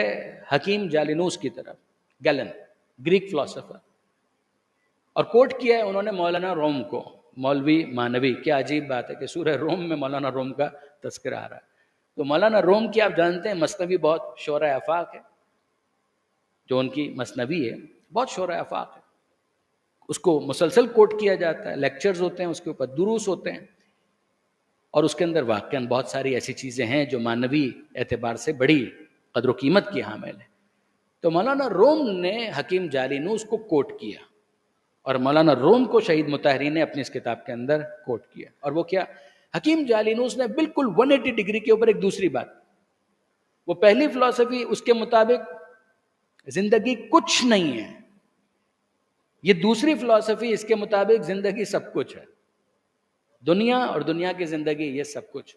حکیم جالینوس کی طرف، گیلن، گریک فلسفر، اور کوٹ کیا ہے انہوں نے مولانا روم کو، مولوی مانوی. کیا عجیب بات ہے کہ سورہ روم میں مولانا روم کا تذکرہ آ رہا ہے. تو مولانا روم کی آپ جانتے ہیں مثنوی بہت شورۂ آفاق ہے، جو ان کی مثنوی ہے بہت شورۂ آفاق ہے. اس کو مسلسل کوٹ کیا جاتا ہے، لیکچرز ہوتے ہیں اس کے اوپر، دروس ہوتے ہیں، اور اس کے اندر واقعاً بہت ساری ایسی چیزیں ہیں جو مانوی اعتبار سے بڑی قدر و قیمت کی حامل ہے. تو مولانا روم نے حکیم جالینوس کو کوٹ کیا، اور مولانا روم کو شہید مطہری نے اپنی اس کتاب کے اندر کوٹ کیا. اور وہ کیا؟ حکیم جالینوس نے بالکل 180 ڈگری کے اوپر ایک دوسری بات. وہ پہلی فلسفی اس کے مطابق زندگی کچھ نہیں ہے، یہ دوسری فلسفی اس کے مطابق زندگی سب کچھ ہے. دنیا اور دنیا کی زندگی یہ سب کچھ.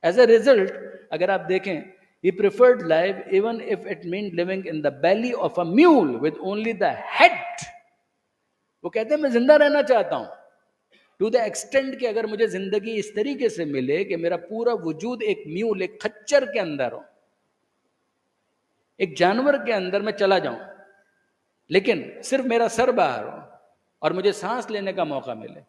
ایز اے ریزلٹ اگر آپ دیکھیں he preferred life even if it meant living in the belly of a mule with only the head. وہ کہتے ہیں میں زندہ رہنا چاہتا ہوں ٹو دا ایکسٹینٹ کہ اگر مجھے زندگی اس طریقے سے ملے کہ میرا پورا وجود ایک میول، ایک خچر کے اندر ہو، ایک جانور کے اندر میں چلا جاؤں، لیکن صرف میرا سر باہر ہو اور مجھے سانس لینے کا موقع ملے،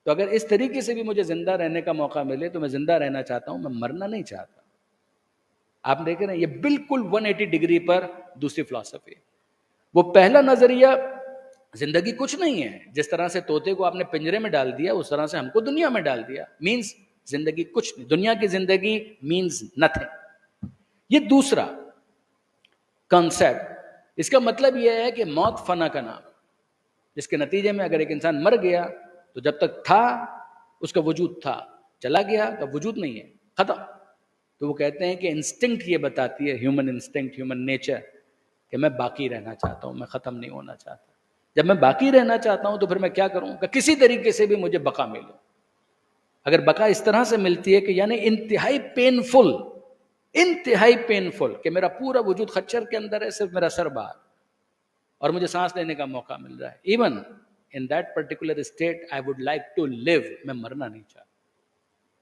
تو اگر اس طریقے سے بھی مجھے زندہ رہنے کا موقع ملے تو میں زندہ رہنا چاہتا ہوں، میں مرنا نہیں چاہتا۔ آپ دیکھ رہے ہیں یہ بالکل 180 ڈگری پر دوسری فلسفی۔ وہ پہلا نظریہ زندگی کچھ نہیں ہے، جس طرح سے طوطے کو آپ نے پنجرے میں ڈال دیا اس طرح سے ہم کو دنیا میں ڈال دیا، مینز زندگی کچھ نہیں، دنیا کی زندگی مینز نتھنگ۔ یہ دوسرا کانسیپٹ، اس کا مطلب یہ ہے کہ موت فنا کا نام، جس کے نتیجے میں اگر ایک انسان مر گیا تو جب تک تھا اس کا وجود تھا، چلا گیا تو وجود نہیں ہے، ختم۔ تو وہ کہتے ہیں کہ انسٹنکٹ یہ بتاتی ہے، ہیومن انسٹنکٹ، ہیومن نیچر، کہ میں باقی رہنا چاہتا ہوں، میں ختم نہیں ہونا چاہتا۔ جب میں باقی رہنا چاہتا ہوں تو پھر میں کیا کروں کہ کسی طریقے سے بھی مجھے بقا ملے۔ اگر بقا اس طرح سے ملتی ہے کہ یعنی انتہائی پینفل کہ میرا پورا وجود خچر کے اندر ہے، صرف میرا سر باہر اور مجھے سانس لینے کا موقع مل رہا ہے، even in that particular state I would like to leave, میں مرنا نہیں چاہتا۔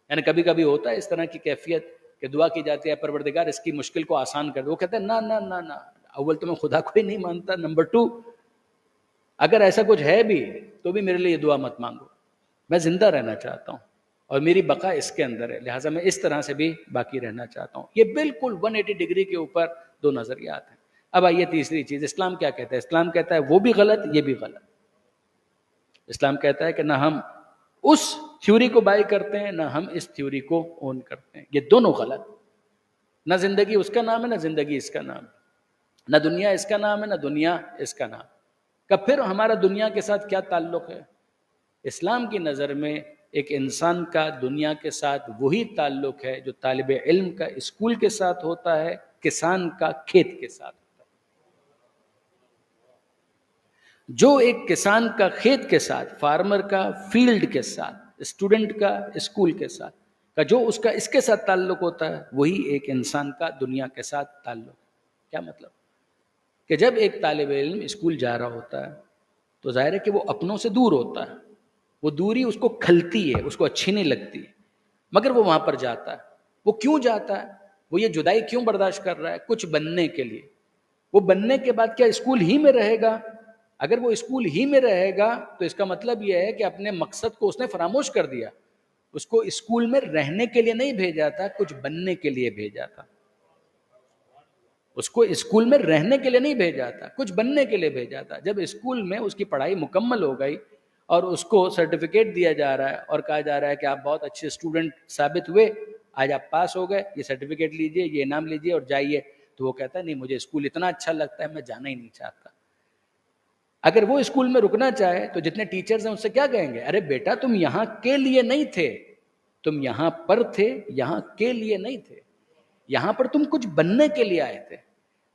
یعنی کبھی کبھی ہوتا ہے اس طرح کی کیفیت کہ دعا کی جاتی ہے پروردگار اس کی مشکل کو آسان کر دے، وہ کہتے ہیں نہ نہ نہ نہ، اول تو میں خدا کو ہی نہیں مانتا، نمبر 2 اگر ایسا کچھ ہے بھی تو بھی میرے لیے یہ دعا مت مانگو، میں زندہ رہنا چاہتا ہوں اور میری بقا اس کے اندر ہے، لہٰذا میں اس طرح سے بھی باقی رہنا چاہتا ہوں۔ یہ بالکل 180 ڈگری کے اوپر دو نظریات ہیں۔ اب آئیے تیسری چیز، اسلام کیا کہتا ہے؟ اسلام کہتا ہے وہ بھی غلط، یہ بھی غلط۔ اسلام کہتا ہے کہ نہ ہم اس تھیوری کو بائی کرتے ہیں، نہ ہم اس تھیوری کو اون کرتے ہیں، یہ دونوں غلط۔ نہ زندگی اس کا نام ہے، نہ زندگی اس کا نام ہے، نہ دنیا اس کا نام ہے، نہ دنیا اس کا نام ہے۔ کہ پھر ہمارا دنیا کے ساتھ کیا تعلق ہے؟ اسلام کی نظر میں ایک انسان کا دنیا کے ساتھ وہی تعلق ہے جو طالب علم کا اسکول کے ساتھ ہوتا ہے، کسان کا کھیت کے ساتھ ہوتا ہے۔ جو ایک کسان کا کھیت کے ساتھ، فارمر کا فیلڈ کے ساتھ، اسٹوڈنٹ کا اسکول کے ساتھ کا جو اس کا اس کے ساتھ تعلق ہوتا ہے، وہی ایک انسان کا دنیا کے ساتھ تعلق ہے۔ کیا مطلب؟ کہ جب ایک طالب علم اسکول جا رہا ہوتا ہے تو ظاہر ہے کہ وہ اپنوں سے دور ہوتا ہے، وہ دوری اس کو کھلتی ہے، اس کو اچھی نہیں لگتی، مگر وہ وہاں پر جاتا ہے۔ وہ کیوں جاتا ہے؟ وہ یہ جدائی کیوں برداشت کر رہا ہے؟ کچھ بننے کے لیے۔ وہ بننے کے بعد کیا اسکول ہی میں رہے گا؟ اگر وہ اسکول ہی میں رہے گا تو اس کا مطلب یہ ہے کہ اپنے مقصد کو اس نے فراموش کر دیا۔ اس کو اسکول میں رہنے کے لیے نہیں بھیجا تھا، کچھ بننے کے لیے بھیجا تھا۔ اس کو اسکول میں رہنے کے لیے نہیں بھیجا تھا، کچھ بننے کے لیے بھیجا تھا۔ جب اسکول میں اس کی پڑھائی مکمل ہو گئی اور اس کو سرٹیفکیٹ دیا جا رہا ہے اور کہا جا رہا ہے کہ آپ بہت اچھے اسٹوڈنٹ ثابت ہوئے، آج آپ پاس ہو گئے، یہ سرٹیفکیٹ لیجئے، یہ انعام لیجئے اور جائیے، تو وہ کہتا ہے نہیں مجھے اسکول اتنا اچھا لگتا ہے، میں جانا ہی نہیں چاہتا۔ اگر وہ اسکول میں رکنا چاہے تو جتنے ٹیچرز ہیں ان سے کیا کہیں گے؟ ارے بیٹا تم یہاں کے لیے نہیں تھے، تم یہاں پر تھے، یہاں کے لیے نہیں تھے، یہاں پر تم کچھ بننے کے لیے آئے تھے،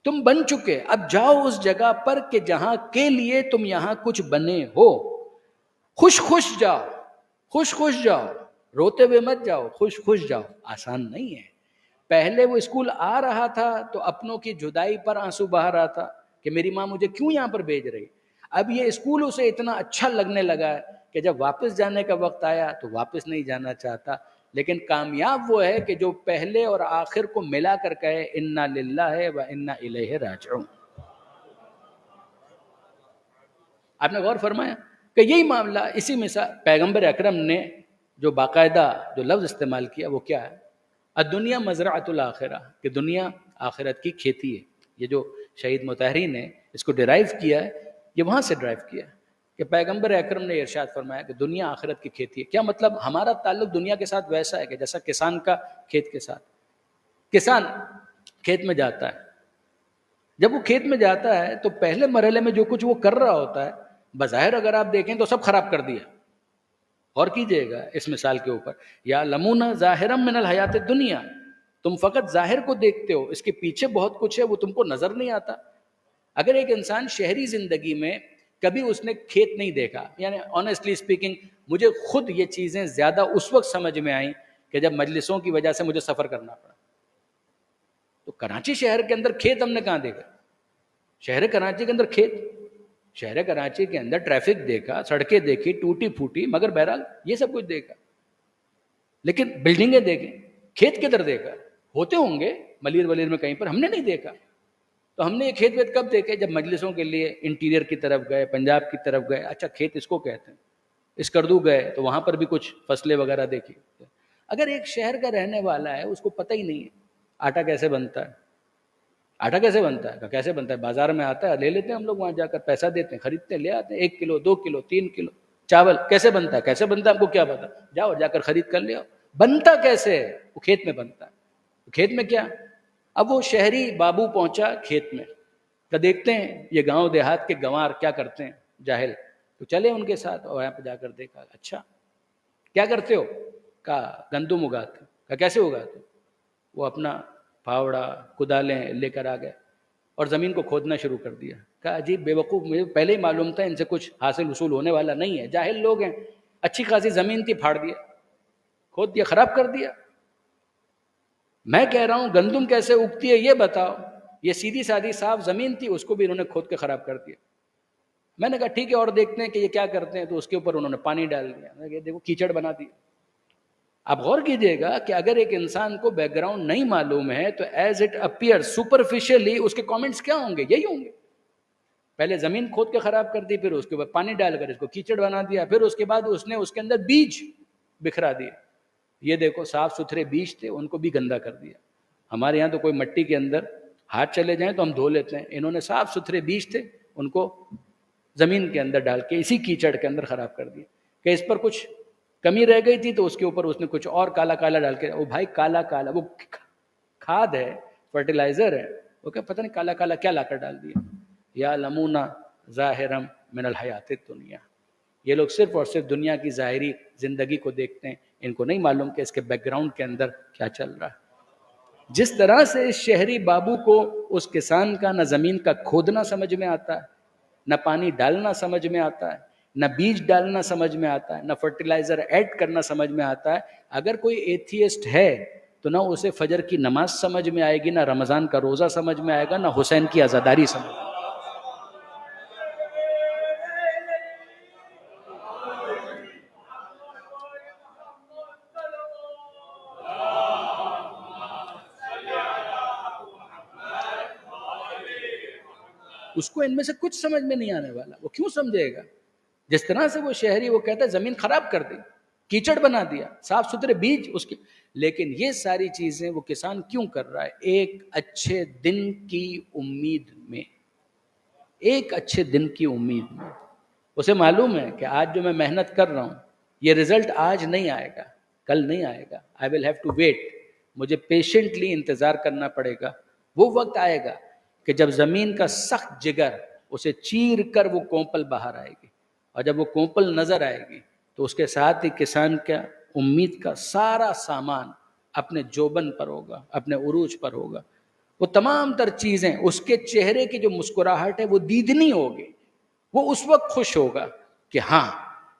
تم بن چکے، اب جاؤ اس جگہ پر کہ جہاں کے لیے تم یہاں کچھ بنے ہو۔ خوش خوش جاؤ، خوش خوش جاؤ، روتے ہوئے مت جاؤ، خوش خوش جاؤ۔ آسان نہیں ہے۔ پہلے وہ اسکول آ رہا تھا تو اپنوں کی جدائی پر آنسو بہا رہا تھا کہ میری ماں مجھے کیوں یہاں پر بھیج رہی۔ اب یہ اسکول اسے اتنا اچھا لگنے لگا ہے کہ جب واپس جانے کا وقت آیا تو واپس نہیں جانا چاہتا۔ لیکن کامیاب وہ ہے کہ جو پہلے اور آخر کو ملا کر کہے انا للہ و انا الیہ راجعون۔ آپ نے غور فرمایا کہ یہی معاملہ، اسی مثال پیغمبر اکرم نے جو باقاعدہ جو لفظ استعمال کیا وہ کیا ہے؟ الدنیا مزرعۃ الآخرہ، کہ دنیا آخرت کی کھیتی ہے۔ یہ جو شہید مطہری نے اس کو ڈرائیو کیا ہے، یہ وہاں سے ڈرائیو کیا ہے کہ پیغمبر اکرم نے ارشاد فرمایا کہ دنیا آخرت کی کھیتی ہے۔ کیا مطلب؟ ہمارا تعلق دنیا کے ساتھ ویسا ہے کہ جیسا کسان کا کھیت کے ساتھ۔ کسان کھیت میں جاتا ہے، جب وہ کھیت میں جاتا ہے تو پہلے مرحلے میں جو کچھ وہ کر رہا ہوتا ہے، بظاہر اگر آپ دیکھیں تو سب خراب کر دیا۔ غور کیجئے گا اس مثال کے اوپر، یا لمونا ظاہرا من الحیات الدنیا، تم فقط ظاہر کو دیکھتے ہو، اس کے پیچھے بہت کچھ ہے وہ تم کو نظر نہیں آتا۔ اگر ایک انسان شہری زندگی میں کبھی اس نے کھیت نہیں دیکھا، یعنی آنیسٹلی اسپیکنگ مجھے خود یہ چیزیں زیادہ اس وقت سمجھ میں آئیں کہ جب مجلسوں کی وجہ سے مجھے سفر کرنا پڑا۔ تو کراچی شہر کے اندر کھیت ہم نے کہاں دیکھا؟ شہر کراچی کے اندر کھیت شہر کراچی کے اندر ٹریفک دیکھا, سڑکیں دیکھی ٹوٹی پھوٹی, مگر بہرحال یہ سب کچھ دیکھا. لیکن بلڈنگیں دیکھیں, کھیت کدھر دیکھا؟ ہوتے ہوں گے ملیر ولیر میں کہیں پر, ہم نے نہیں دیکھا. تو ہم نے یہ کھیت ویت کب دیکھے؟ جب مجلسوں کے لیے انٹیریئر کی طرف گئے, پنجاب کی طرف گئے, اچھا کھیت اس کو کہتے ہیں, اسکردو گئے تو وہاں پر بھی کچھ فصلیں وغیرہ دیکھی. اگر ایک شہر کا رہنے والا ہے, اس کو پتہ ہی نہیں ہے آٹا کیسے بنتا ہے, آٹا کیسے بنتا ہے, کیسے بنتا ہے, بازار میں آتا ہے, لے لیتے ہیں ہم لوگ, وہاں جا کر پیسہ دیتے ہیں, خریدتے ہیں, لے آتے ہیں 1 کلو 2 کلو 3 کلو. چاول کیسے بنتا ہے, کیسے بنتا ہے, آپ کو کیا پتا, جاؤ جا کر خرید کر لے آؤ. بنتا کیسے ہے؟ وہ کھیت میں بنتا ہے. کھیت میں کیا؟ اب وہ شہری بابو پہنچا کھیت میں, تو دیکھتے ہیں یہ گاؤں دیہات کے گنوار کیا کرتے ہیں, جاہل, تو چلے ان کے ساتھ, اور یہاں پہ جا کر دیکھا, اچھا کیا کرتے ہو؟ کہا گندم اگاتے. کہا کیسے اگاتے؟ وہ اپنا پھاوڑا کدالیں لے کر آ گئے اور زمین کو کھودنا شروع کر دیا. کہا عجیب بیوقوف, مجھے پہلے ہی معلوم تھا ان سے کچھ حاصل وصول ہونے والا نہیں ہے, جاہل لوگ ہیں. اچھی خاصی زمین تھی, پھاڑ دیا, کھود دیا, خراب کر دیا. میں کہہ رہا ہوں گندم کیسے اگتی ہے یہ بتاؤ. یہ سیدھی سادھی صاف زمین تھی, اس کو بھی انہوں نے کھود کے خراب کر دیا. میں نے کہا ٹھیک ہے اور دیکھتے ہیں کہ یہ کیا کرتے ہیں. تو اس کے اوپر انہوں نے پانی ڈال دیا, میں کہا دیکھو کیچڑ بنا دیا. آپ غور کیجئے گا کہ اگر ایک انسان کو بیک گراؤنڈ نہیں معلوم ہے تو ایز اٹ اپیئر سپرفیشلی اس کے کامنٹس کیا ہوں گے؟ یہی ہوں گے. پہلے زمین کھود کے خراب کر دی, پھر اس کے بعد پانی ڈال کر اس کو کیچڑ بنا دیا, پھر اس کے بعد اس نے اس کے اندر بیج بکھرا دیے. یہ دیکھو صاف ستھرے بیج تھے, ان کو بھی گندا کر دیا. ہمارے یہاں تو کوئی مٹی کے اندر ہاتھ چلے جائیں تو ہم دھو لیتے ہیں, انہوں نے صاف ستھرے بیج تھے ان کو زمین کے اندر ڈال کے اسی کیچڑ کے اندر خراب کر دیا. کہ اس پر کچھ کمی رہ گئی تھی تو اس کے اوپر اس نے کچھ اور کالا کالا ڈال کے, وہ بھائی کالا کالا وہ کھاد ہے, فرٹیلائزر ہے, وہ کیا پتہ نہیں کالا کالا کیا لا کر ڈال دیا. یا لمونا ظاہرم من الحیات الدنیا. یہ لوگ صرف اور صرف دنیا کی ظاہری زندگی کو دیکھتے ہیں, ان کو نہیں معلوم کہ اس کے بیک گراؤنڈ کے اندر کیا چل رہا ہے. جس طرح سے اس شہری بابو کو اس کسان کا نہ زمین کا کھودنا سمجھ میں آتا ہے, نہ پانی ڈالنا سمجھ میں آتا ہے, نہ بیج ڈالنا سمجھ میں آتا ہے, نہ فرٹیلائزر ایڈ کرنا سمجھ میں آتا ہے. اگر کوئی ایتھیسٹ ہے تو نہ اسے فجر کی نماز سمجھ میں آئے گی, نہ رمضان کا روزہ سمجھ میں آئے گا, نہ حسین کی عزاداری سمجھ میں آئے گا. اس کو ان میں سے کچھ سمجھ میں نہیں آنے والا. وہ کیوں سمجھے گا؟ جس طرح سے وہ شہری وہ کہتا ہے زمین خراب کر دی, کیچڑ بنا دیا, صاف ستھرے بیج اس کے. لیکن یہ ساری چیزیں وہ کسان کیوں کر رہا ہے؟ ایک اچھے دن کی امید میں, ایک اچھے دن کی امید میں. اسے معلوم ہے کہ آج جو میں محنت کر رہا ہوں یہ رزلٹ آج نہیں آئے گا, کل نہیں آئے گا. I will have to wait. مجھے پیشنٹلی انتظار کرنا پڑے گا. وہ وقت آئے گا کہ جب زمین کا سخت جگر اسے چیر کر وہ کونپل باہر آئے گی, اور جب وہ کونپل نظر آئے گی تو اس کے ساتھ ہی کسان کا امید کا سارا سامان اپنے جوبن پر ہوگا, اپنے عروج پر ہوگا. وہ تمام تر چیزیں, اس کے چہرے کی جو مسکراہٹ ہے وہ دیدنی ہوگی. وہ اس وقت خوش ہوگا کہ ہاں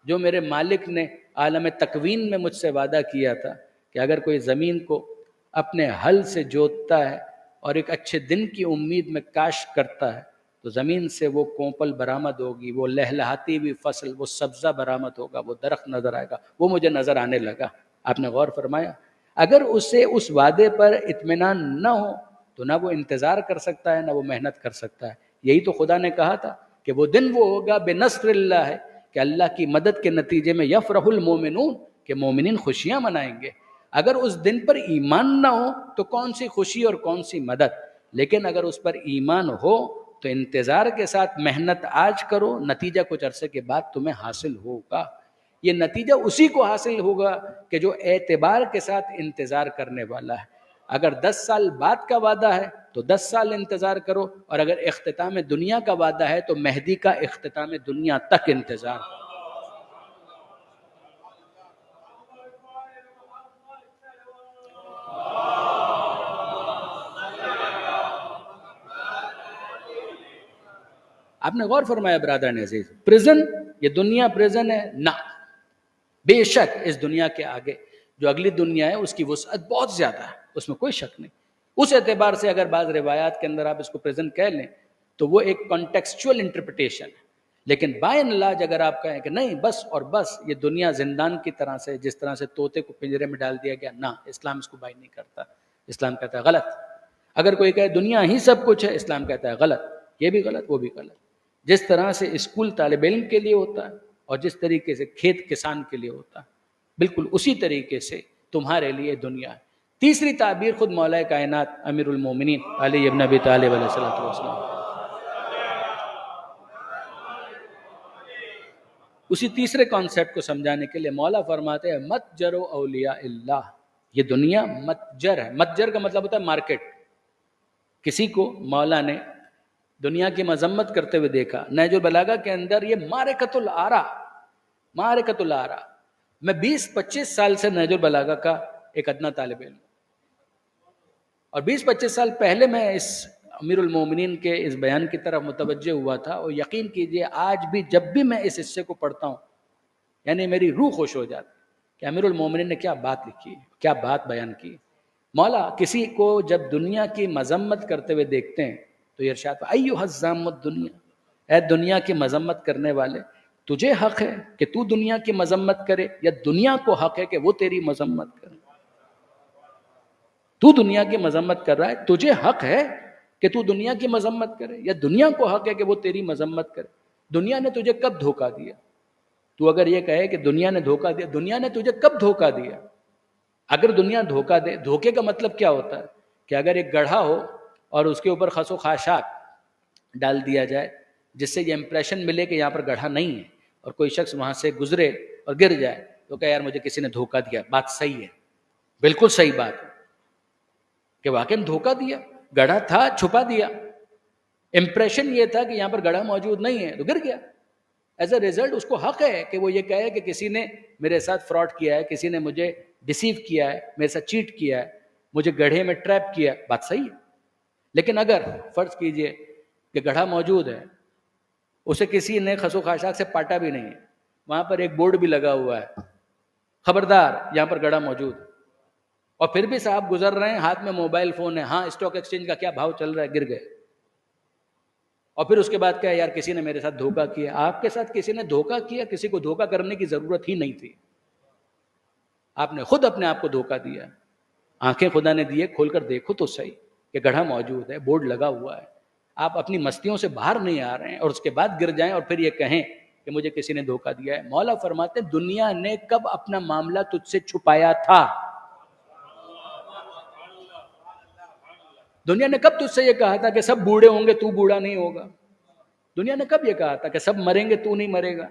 جو میرے مالک نے عالم تکوین میں مجھ سے وعدہ کیا تھا کہ اگر کوئی زمین کو اپنے ہل سے جوتتا ہے اور ایک اچھے دن کی امید میں کاشت کرتا ہے تو زمین سے وہ کونپل برآمد ہوگی, وہ لہلہاتی ہوئی فصل, وہ سبزہ برآمد ہوگا, وہ درخت نظر آئے گا. وہ مجھے نظر آنے لگا. آپ نے غور فرمایا؟ اگر اسے اس وعدے پر اطمینان نہ ہو تو نہ وہ انتظار کر سکتا ہے, نہ وہ محنت کر سکتا ہے. یہی تو خدا نے کہا تھا کہ وہ دن وہ ہوگا بنصر اللہ ہے کہ اللہ کی مدد کے نتیجے میں یفرح المومنون, کہ مومنین خوشیاں منائیں گے. اگر اس دن پر ایمان نہ ہو تو کون سی خوشی اور کون سی مدد. لیکن اگر اس پر ایمان ہو تو انتظار کے ساتھ محنت آج کرو, نتیجہ کچھ عرصے کے بعد تمہیں حاصل ہوگا. یہ نتیجہ اسی کو حاصل ہوگا کہ جو اعتبار کے ساتھ انتظار کرنے والا ہے. اگر 10 سال بعد کا وعدہ ہے تو 10 سال انتظار کرو, اور اگر اختتام دنیا کا وعدہ ہے تو مہدی کا اختتام دنیا تک انتظار کرو. آپ نے غور فرمایا برادران عزیز؟ پریزن, یہ دنیا پریزن ہے نہ, بے شک اس دنیا کے آگے جو اگلی دنیا ہے اس کی وسعت بہت زیادہ ہے, اس میں کوئی شک نہیں. اس اعتبار سے اگر بعض روایات کے اندر آپ اس کو پریزن کہہ لیں تو وہ ایک کانٹیکسچول انٹرپریٹیشن ہے. لیکن بائی اینڈ لارج اگر آپ کہیں کہ نہیں بس اور بس یہ دنیا زندان کی طرح سے، جس طرح سے طوطے کو پنجرے میں ڈال دیا گیا، نہ، اسلام اس کو بائی نہیں کرتا. اسلام کہتا ہے غلط. اگر کوئی کہے دنیا ہی سب کچھ ہے، اسلام کہتا ہے غلط، یہ بھی غلط وہ بھی غلط. جس طرح سے اسکول طالب علم کے لیے ہوتا ہے اور جس طریقے سے کھیت کسان کے لیے ہوتا ہے، بالکل اسی طریقے سے تمہارے لیے دنیا ہے. تیسری تعبیر خود مولا کائنات امیر المومنین علی ابن ابی طالب علیہ السلام، اسی تیسرے کانسیپٹ کو سمجھانے کے لیے مولا فرماتے ہیں متجر اولیاء اللہ، یہ دنیا متجر ہے. متجر کا مطلب ہوتا ہے مارکیٹ. کسی کو مولا نے دنیا کی مذمت کرتے ہوئے دیکھا. نہج البلاغہ کے اندر یہ معرکۃ الآراء. میں 20-25 سال سے نہج البلاغہ کا ایک ادنا طالب علم، اور 20-25 سال پہلے میں اس امیر المومنین کے اس بیان کی طرف متوجہ ہوا تھا، اور یقین کیجئے آج بھی جب بھی میں اس حصے کو پڑھتا ہوں یعنی میری روح خوش ہو جاتی کہ امیر المومنین نے کیا بات لکھی، کیا بات بیان کی. مولا کسی کو جب دنیا کی مذمت کرتے ہوئے دیکھتے ہیں تو یہ ارشاد ایھا الزام الدنیا، اے دنیا کی مذمت کرنے والے، تجھے حق ہے کہ تو دنیا کی مذمت کرے یا دنیا کو حق ہے کہ وہ تیری مذمت کرے؟ تو دنیا کی مذمت کر رہا ہے، تجھے حق ہے کہ تو دنیا کی مذمت کرے یا دنیا کو حق ہے کہ وہ تیری مذمت کرے؟ دنیا نے تجھے کب دھوکہ دیا؟ تو اگر یہ کہے کہ دنیا نے دھوکہ دیا، دنیا نے تجھے کب دھوکہ دیا؟ اگر دنیا دھوکہ دے، دھوکے کا مطلب کیا ہوتا ہے کہ اگر ایک گڑھا ہو اور اس کے اوپر خس و خاشاک ڈال دیا جائے جس سے یہ امپریشن ملے کہ یہاں پر گڑھا نہیں ہے، اور کوئی شخص وہاں سے گزرے اور گر جائے تو کہ یار مجھے کسی نے دھوکہ دیا. بات صحیح ہے، بالکل صحیح بات ہے کہ واقعی دھوکہ دیا. گڑھا تھا، چھپا دیا، امپریشن یہ تھا کہ یہاں پر گڑھا موجود نہیں ہے تو گر گیا. ایز اے ریزلٹ اس کو حق ہے کہ وہ یہ کہے کہ کسی نے میرے ساتھ فراڈ کیا ہے، کسی نے مجھے ڈیسیو کیا ہے، میرے ساتھ چیٹ کیا ہے، مجھے گڑھے میں ٹریپ کیا ہے. بات صحیح ہے. لیکن اگر فرض کیجئے کہ گڑھا موجود ہے، اسے کسی نے خس و خاشاک سے پاٹا بھی نہیں ہے، وہاں پر ایک بورڈ بھی لگا ہوا ہے خبردار یہاں پر گڑھا موجود، اور پھر بھی صاحب گزر رہے ہیں، ہاتھ میں موبائل فون ہے، ہاں اسٹاک ایکسچینج کا کیا بھاؤ چل رہا ہے، گر گئے. اور پھر اس کے بعد کیا یار کسی نے میرے ساتھ دھوکہ کیا. آپ کے ساتھ کسی نے دھوکہ کیا؟ کسی کو دھوکہ کرنے کی ضرورت ہی نہیں تھی. آپ نے خود اپنے آپ کو دھوکہ دیا. آنکھیں خدا نے دیے، کھول کر دیکھو تو صحیح کہ گڑھا موجود ہے، بورڈ لگا ہوا ہے. آپ اپنی مستیوں سے باہر نہیں آ رہے ہیں اور اس کے بعد گر جائیں اور پھر یہ کہیں کہ مجھے کسی نے دھوکہ دیا ہے. مولا فرماتے دنیا نے کب اپنا معاملہ تجھ سے چھپایا تھا؟ دنیا نے کب تجھ سے یہ کہا تھا کہ سب بوڑھے ہوں گے تو بوڑھا نہیں ہوگا؟ دنیا نے کب یہ کہا تھا کہ سب مریں گے تو نہیں مرے گا؟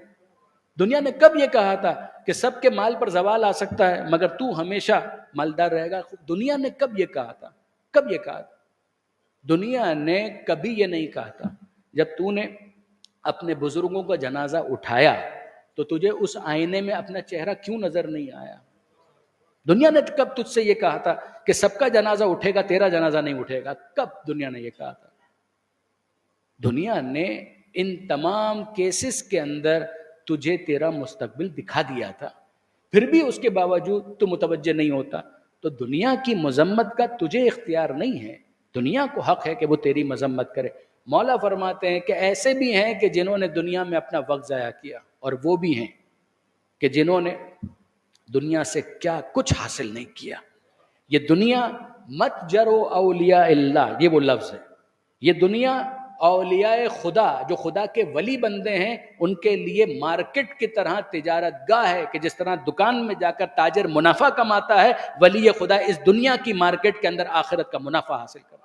دنیا نے کب یہ کہا تھا کہ سب کے مال پر زوال آ سکتا ہے مگر تو ہمیشہ مالدار رہے گا؟ دنیا نے کب یہ کہا تھا؟ کب یہ کہا تھا؟ دنیا نے کبھی یہ نہیں کہا تھا. جب تو نے اپنے بزرگوں کا جنازہ اٹھایا تو تجھے اس آئینے میں اپنا چہرہ کیوں نظر نہیں آیا؟ دنیا نے کب تجھ سے یہ کہا تھا کہ سب کا جنازہ اٹھے گا تیرا جنازہ نہیں اٹھے گا؟ کب دنیا نے یہ کہا تھا؟ دنیا نے ان تمام کیسز کے اندر تجھے تیرا مستقبل دکھا دیا تھا، پھر بھی اس کے باوجود تو متوجہ نہیں ہوتا. تو دنیا کی مذمت کا تجھے اختیار نہیں ہے، دنیا کو حق ہے کہ وہ تیری مذمت کرے. مولا فرماتے ہیں کہ ایسے بھی ہیں کہ جنہوں نے دنیا میں اپنا وقت ضائع کیا، اور وہ بھی ہیں کہ جنہوں نے دنیا سے کیا کچھ حاصل نہیں کیا. یہ دنیا متجر اولیاء اللہ، یہ وہ لفظ ہے. یہ دنیا اولیاء خدا، جو خدا کے ولی بندے ہیں، ان کے لیے مارکیٹ کی طرح تجارت گاہ ہے کہ جس طرح دکان میں جا کر تاجر منافع کماتا ہے، ولی خدا اس دنیا کی مارکیٹ کے اندر آخرت کا منافع حاصل کرتا ہے.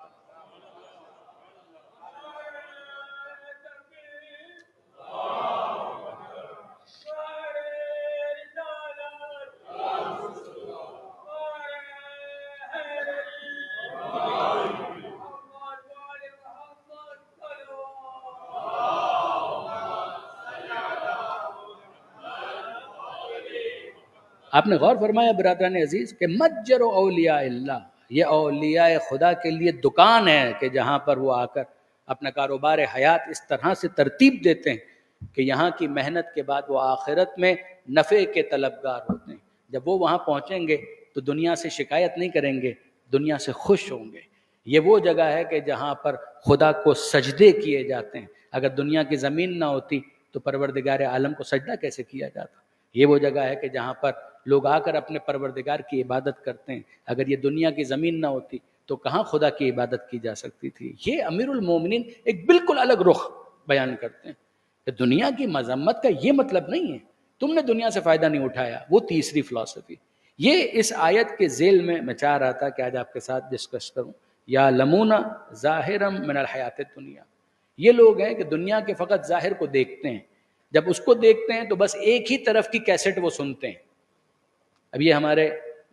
آپ نے غور فرمایا برادران عزیز کہ متجر اولیاء اللہ، یہ اولیاء خدا کے لیے دکان ہے کہ جہاں پر وہ آ کر اپنا کاروبار حیات اس طرح سے ترتیب دیتے ہیں کہ یہاں کی محنت کے بعد وہ آخرت میں نفع کے طلبگار ہوتے ہیں. جب وہ وہاں پہنچیں گے تو دنیا سے شکایت نہیں کریں گے، دنیا سے خوش ہوں گے. یہ وہ جگہ ہے کہ جہاں پر خدا کو سجدے کیے جاتے ہیں. اگر دنیا کی زمین نہ ہوتی تو پروردگار عالم کو سجدہ کیسے کیا جاتا؟ یہ وہ جگہ ہے کہ جہاں پر لوگ آ کر اپنے پروردگار کی عبادت کرتے ہیں. اگر یہ دنیا کی زمین نہ ہوتی تو کہاں خدا کی عبادت کی جا سکتی تھی؟ یہ امیر المومنین ایک بالکل الگ رخ بیان کرتے ہیں کہ دنیا کی مذمت کا یہ مطلب نہیں ہے تم نے دنیا سے فائدہ نہیں اٹھایا. وہ تیسری فلسفی. یہ اس آیت کے ذیل میں چاہ رہا تھا کہ آج آپ کے ساتھ ڈسکس کروں. یا لمون ظاہرم من الحیات الدنیا. یہ لوگ ہیں کہ دنیا کے فقط ظاہر کو دیکھتے ہیں. جب اس کو دیکھتے ہیں تو بس ایک ہی طرف کی کیسٹ وہ سنتے ہیں. اب یہ ہمارے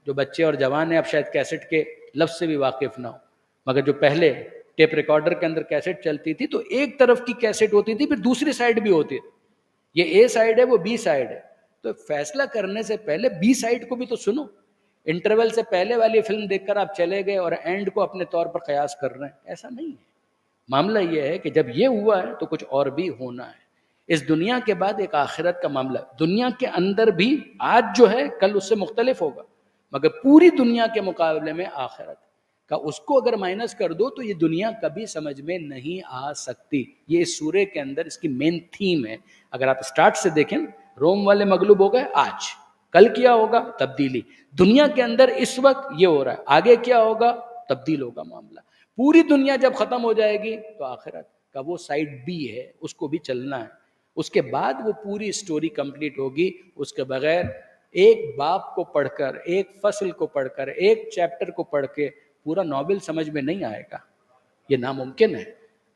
جو بچے اور جوان ہیں اب شاید کیسٹ کے لفظ سے بھی واقف نہ ہو، مگر جو پہلے ٹیپ ریکارڈر کے اندر کیسٹ چلتی تھی تو ایک طرف کی کیسٹ ہوتی تھی، پھر دوسری سائڈ بھی ہوتی تھی. یہ اے سائڈ ہے، وہ بی سائڈ ہے. تو فیصلہ کرنے سے پہلے بی سائڈ کو بھی تو سنو. انٹرول سے پہلے والی فلم دیکھ کر آپ چلے گئے اور اینڈ کو اپنے طور پر قیاس کر رہے ہیں. ایسا نہیں ہے. معاملہ یہ ہے کہ جب یہ ہوا ہے تو کچھ اور بھی ہونا ہے. اس دنیا کے بعد ایک آخرت کا معاملہ ہے. دنیا کے اندر بھی آج جو ہے کل اس سے مختلف ہوگا، مگر پوری دنیا کے مقابلے میں آخرت کا اس کو اگر مائنس کر دو تو یہ دنیا کبھی سمجھ میں نہیں آ سکتی. یہ اس سورے کے اندر اس کی مین تھیم ہے. اگر آپ سٹارٹ سے دیکھیں، روم والے مغلوب ہو گئے، آج کل کیا ہوگا؟ تبدیلی. دنیا کے اندر اس وقت یہ ہو رہا ہے، آگے کیا ہوگا؟ تبدیل ہوگا معاملہ. پوری دنیا جب ختم ہو جائے گی تو آخرت کا وہ سائڈ بھی ہے، اس کو بھی چلنا ہے. اس کے بعد وہ پوری سٹوری کمپلیٹ ہوگی. اس کے بغیر ایک باب کو پڑھ کر، ایک فصل کو پڑھ کر، ایک چیپٹر کو پڑھ کے پورا ناول سمجھ میں نہیں آئے گا. یہ ناممکن ہے.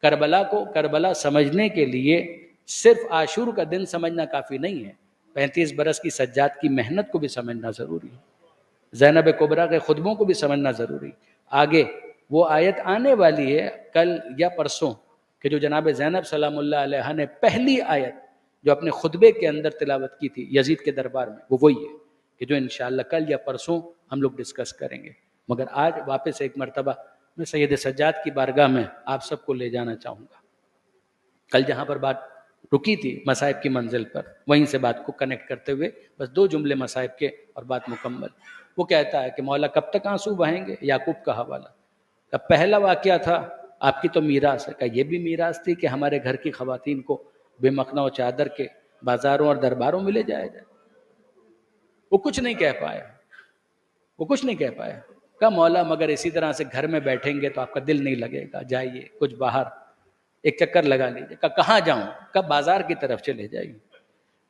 کربلا کو کربلا سمجھنے کے لیے صرف عاشور کا دن سمجھنا کافی نہیں ہے، 35 برس کی سجاد کی محنت کو بھی سمجھنا ضروری ہے. زینب کبریٰ کے خطبوں کو بھی سمجھنا ضروری. آگے وہ آیت آنے والی ہے کل یا پرسوں کہ جو جناب زینب سلام اللہ علیہ نے پہلی آیت جو اپنے خطبے کے اندر تلاوت کی تھی یزید کے دربار میں، وہ وہی ہے کہ جو انشاءاللہ کل یا پرسوں ہم لوگ ڈسکس کریں گے. مگر آج واپس ایک مرتبہ میں سید سجاد کی بارگاہ میں آپ سب کو لے جانا چاہوں گا. کل جہاں پر بات رکی تھی مصائب کی منزل پر، وہیں سے بات کو کنیکٹ کرتے ہوئے بس 2 جملے مصائب کے اور بات مکمل. وہ کہتا ہے کہ مولا کب تک آنسو بہائیں گے؟ یعقوب کا حوالہ. کہ پہلا واقعہ تھا آپ کی تو میراث ہے. کہ یہ بھی میراث تھی کہ ہمارے گھر کی خواتین کو بے مخنہ و چادر کے بازاروں اور درباروں میں لے جایا جائے. وہ کچھ نہیں کہہ پایا، وہ کچھ نہیں کہہ پایا. کہ مولا مگر اسی طرح سے گھر میں بیٹھیں گے تو آپ کا دل نہیں لگے گا، جائیے کچھ باہر ایک چکر لگا لیجیے. کہ کہاں جاؤں؟ کہ بازار کی طرف چلے جائیے.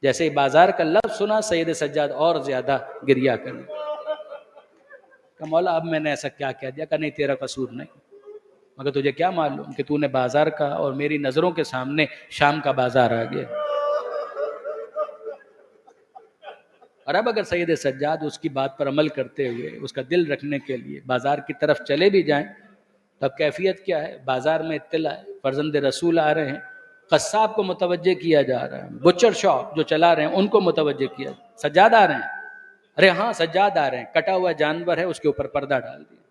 جیسے ہی بازار کا لفظ سنا سید سجاد اور زیادہ گریا کرنے. کہ مولا اب میں نے ایسا کیا کہہ دیا؟ کہ نہیں تیرا قصور نہیں، مگر تجھے کیا معلوم کہ تو نے بازار کا اور میری نظروں کے سامنے شام کا بازار آ گیا. اور اب اگر سید سجاد اس کی بات پر عمل کرتے ہوئے اس کا دل رکھنے کے لیے بازار کی طرف چلے بھی جائیں تو اب کیفیت کیا ہے؟ بازار میں اطلاع ہے فرزند رسول آ رہے ہیں، قصاب کو متوجہ کیا جا رہا ہے، بچر شاپ جو چلا رہے ہیں ان کو متوجہ کیا. سجاد آ رہے ہیں، ارے ہاں سجاد آ رہے ہیں. کٹا ہوا جانور ہے، اس کے اوپر پردہ ڈال دیا.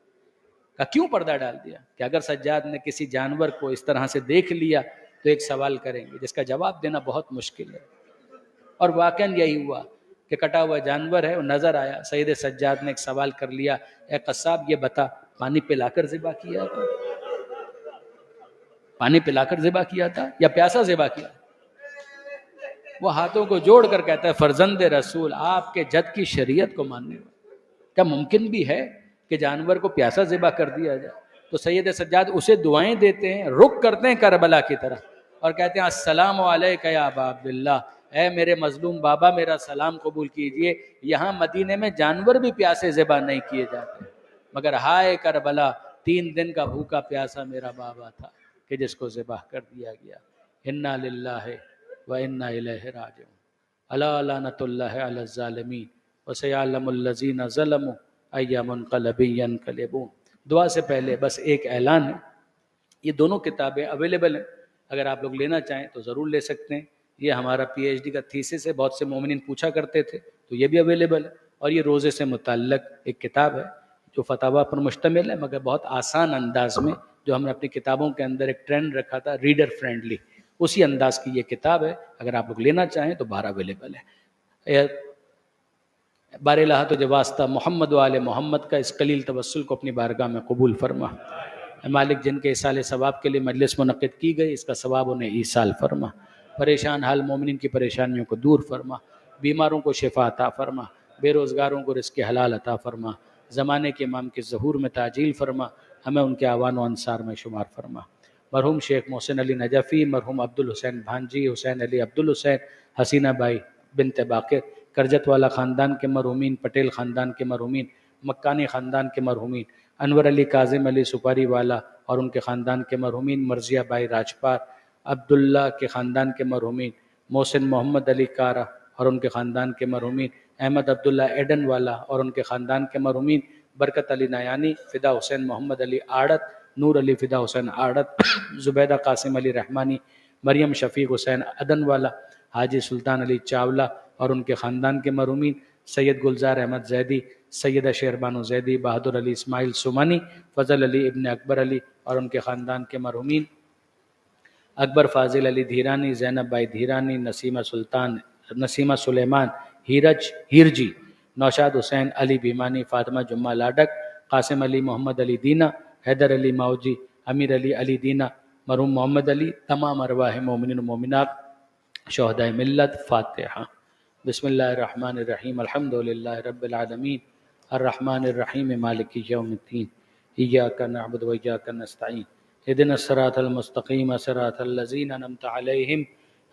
کہ کیوں پردہ ڈال دیا؟ کہ اگر سجاد نے کسی جانور کو اس طرح سے دیکھ لیا تو ایک سوال کریں گے جس کا جواب دینا بہت مشکل ہے. اور واقعاً یہی ہوا کہ کٹا ہوا جانور ہے، وہ نظر آیا. سید سجاد نے ایک سوال کر لیا، اے قصاب یہ بتا پانی پلا کر ذبح کیا تھا؟ پانی پلا کر ذبح کیا تھا یا پیاسا ذبح کیا؟ وہ ہاتھوں کو جوڑ کر کہتا ہے فرزند رسول آپ کے جد کی شریعت کو ماننے والا، کیا ممکن بھی ہے کہ جانور کو پیاسا ذبح کر دیا جائے؟ تو سید سجاد اسے دعائیں دیتے ہیں، رخ کرتے ہیں کربلا کی طرف اور کہتے ہیں السلام علیکہ یا ابا عبداللہ، اے میرے مظلوم بابا میرا سلام قبول کیجئے. یہاں مدینے میں جانور بھی پیاسے ذبح نہیں کیے جاتے، مگر ہائے کربلا 3 دن کا بھوکا پیاسا میرا بابا تھا کہ جس کو ذبح کر دیا گیا. انا للہ و انا الیہ راجعون. الا لعنۃ اللہ علی الظالمین وسیعلم الذین ظلموا ای منقلب ینقلبون. دعا سے پہلے بس ایک اعلان ہے، یہ دونوں کتابیں اویلیبل ہیں، اگر آپ لوگ لینا چاہیں تو ضرور لے سکتے ہیں. یہ ہمارا پی ایچ ڈی کا تھیسس ہے، بہت سے مومنین پوچھا کرتے تھے تو یہ بھی اویلیبل ہے. اور یہ روزے سے متعلق ایک کتاب ہے جو فتاویٰ پر مشتمل ہے، مگر بہت آسان انداز میں، جو ہم نے اپنی کتابوں کے اندر ایک ٹرینڈ رکھا تھا ریڈر فرینڈلی، اسی انداز کی یہ کتاب ہے. اگر آپ لوگ لینا چاہیں تو 12 اویلیبل ہے. بار الہ تجھے واسطہ محمد و آل محمد کا اس قلیل توسل کو اپنی بارگاہ میں قبول فرما. مالک جن کے ایصال ثواب کے لیے مجلس منعقد کی گئی اس کا ثواب انہیں ایصال فرما. پریشان حال مومنین کی پریشانیوں کو دور فرما، بیماروں کو شفا عطا فرما، بے روزگاروں کو رزق حلال عطا فرما، زمانے کے امام کے ظہور میں تعجیل فرما، ہمیں ان کے اعوان و انصار میں شمار فرما۔ مرحوم شیخ محسن علی نجفی، مرحوم عبدالحسین بھانجی، حسین علی عبدالحسین، حسینہ بائی بنت باقر، کرجت والا خاندان کے مرحومین، پٹیل خاندان کے مرحومین، مکانی خاندان کے مرحومین، انور علی کاظم علی سپاری والا اور ان کے خاندان کے مرحومین، مرضیہ بائی راجپار، عبداللہ کے خاندان کے مرحومین، محسن محمد علی کارا اور ان کے خاندان کے مرحومین، احمد عبداللہ ایڈن والا اور ان کے خاندان کے مرحومین، برکت علی نیانی، فدا حسین محمد علی آڑت، نور علی فدا حسین آڑت، زبیدہ قاسم علی رحمانی، مریم شفیق حسین عدن والا، حاجی سلطان علی چاولہ اور ان کے خاندان کے مرحومین، سید گلزار احمد زیدی، سیدہ شہربانو زیدی، بہادر علی اسماعیل سمانی، فضل علی ابن اکبر علی اور ان کے خاندان کے مرحومین، اکبر فاضل علی دھیرانی، زینب بائی دھیرانی، نسیمہ سلیمان ہیرجی، نوشاد حسین علی بیمانی، فاطمہ جمعہ لاڈک، قاسم علی محمد علی دینا، حیدر علی ماؤجی، امیر علی دینا، مرحوم محمد علی، تمام ارواح مومنین و مومنات شہدائے ملت۔ فاتحہ۔ بسم اللہ الرحمن الرحیم، الحمدللہ رب العالمین، الرحمن الرحیم، مالک یوم الدین، ایاک نعبد و ایاک نستعین، اهدنا الصراط المستقیم صراط الذین انعمت علیہم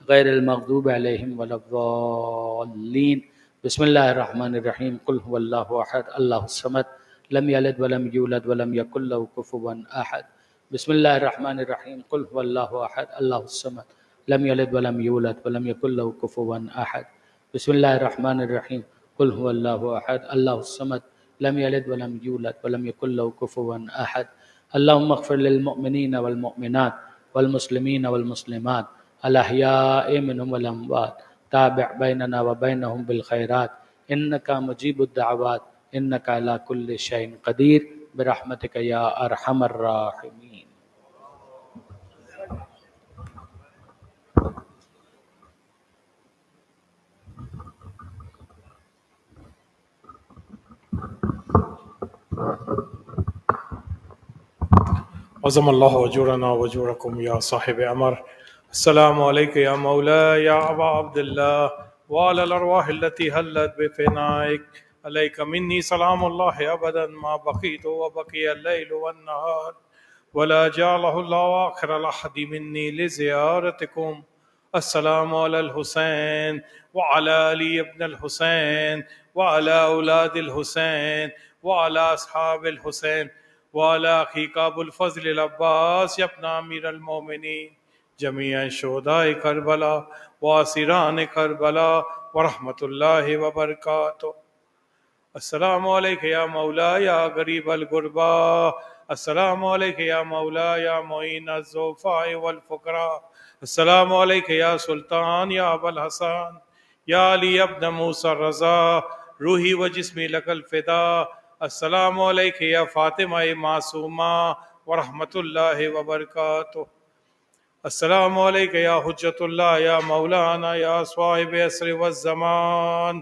غیر المغضوب علیہم ولا الضالین۔ بسم اللہ الرحمن الرحیم، قل هو اللہ احد اللہ الصمد لم یلد ولم یولد ولم یکن له کفوا احد۔ بسم اللہ الرحمن الرحیم، قل هو اللہ احد اللہ الصمد لم یلد ولم یولد ولم یکن له کفوا احد۔ بسم اللہ الرحمن الرحیم، قل هو اللہ احد اللہ الصمد لم یلد ولم یولد ولم یکن له کفوا احد۔ اللہم اغفر للمؤمنین والمؤمنات والمسلمین والمسلمات الاحیاء منهم والاموات، تابع بیننا وبینہم بالخیرات، انکا مجیب الدعوات، انکا علی کل شیء قدیر، برحمتک یا ارحم الراحمین۔ عظم اللہ اجورنا وجورکم یا صاحب امر۔ السلام علیک یا مولا یا ابا عبداللہ وعلی الارواح التي حلت بفنائک، علیک منی سلام اللہ ابدا ما بقیت وبقی اللیل والنہار، ولا جعلہ اللہ آخر العہد منی لزیارتکم۔ السلام علی الحسین وعلی علی ابن الحسین وعلی اولاد الحسین وعلی اصحاب الحسین وعلی اخیک ابو الفضل العباس ابن امیر المومنین، جمیع شہداء کربلا واسران کربلا ورحمۃ اللہ وبرکاتہ۔ السلام علیک یا مولا یا غریب الغربا، السلام علیک یا مولا یا معین الضعفاء والفقراء، السلام علیک یا سلطان یا ابا الحسن یا علی ابن موسیٰ الرضا، روحی و جسمی لک الفدا۔ السلام علیک یا فاطمہ معصومہ ورحمۃ اللہ وبرکاتہ۔ السلام علیک یا حجت اللہ یا مولانا یا صاحب عصر والزمان،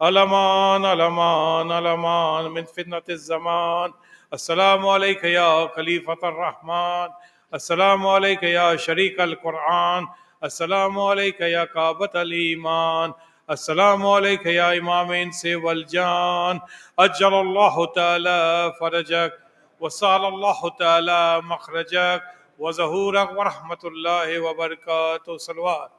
الامان الامان الامان من فتنة الزمان۔ السلام علیک یا خلیفۃ الرحمن، السلام علیک یا شریک القرآن، السلام علیک یا کعبۃ الایمان، السلام علیک یا امام انس والجان، اجل اللہ تعالی فرجک وسال اللہ تعالی مخرجک وظہورک ورحمۃ اللہ وبرکاتہ۔ صلوات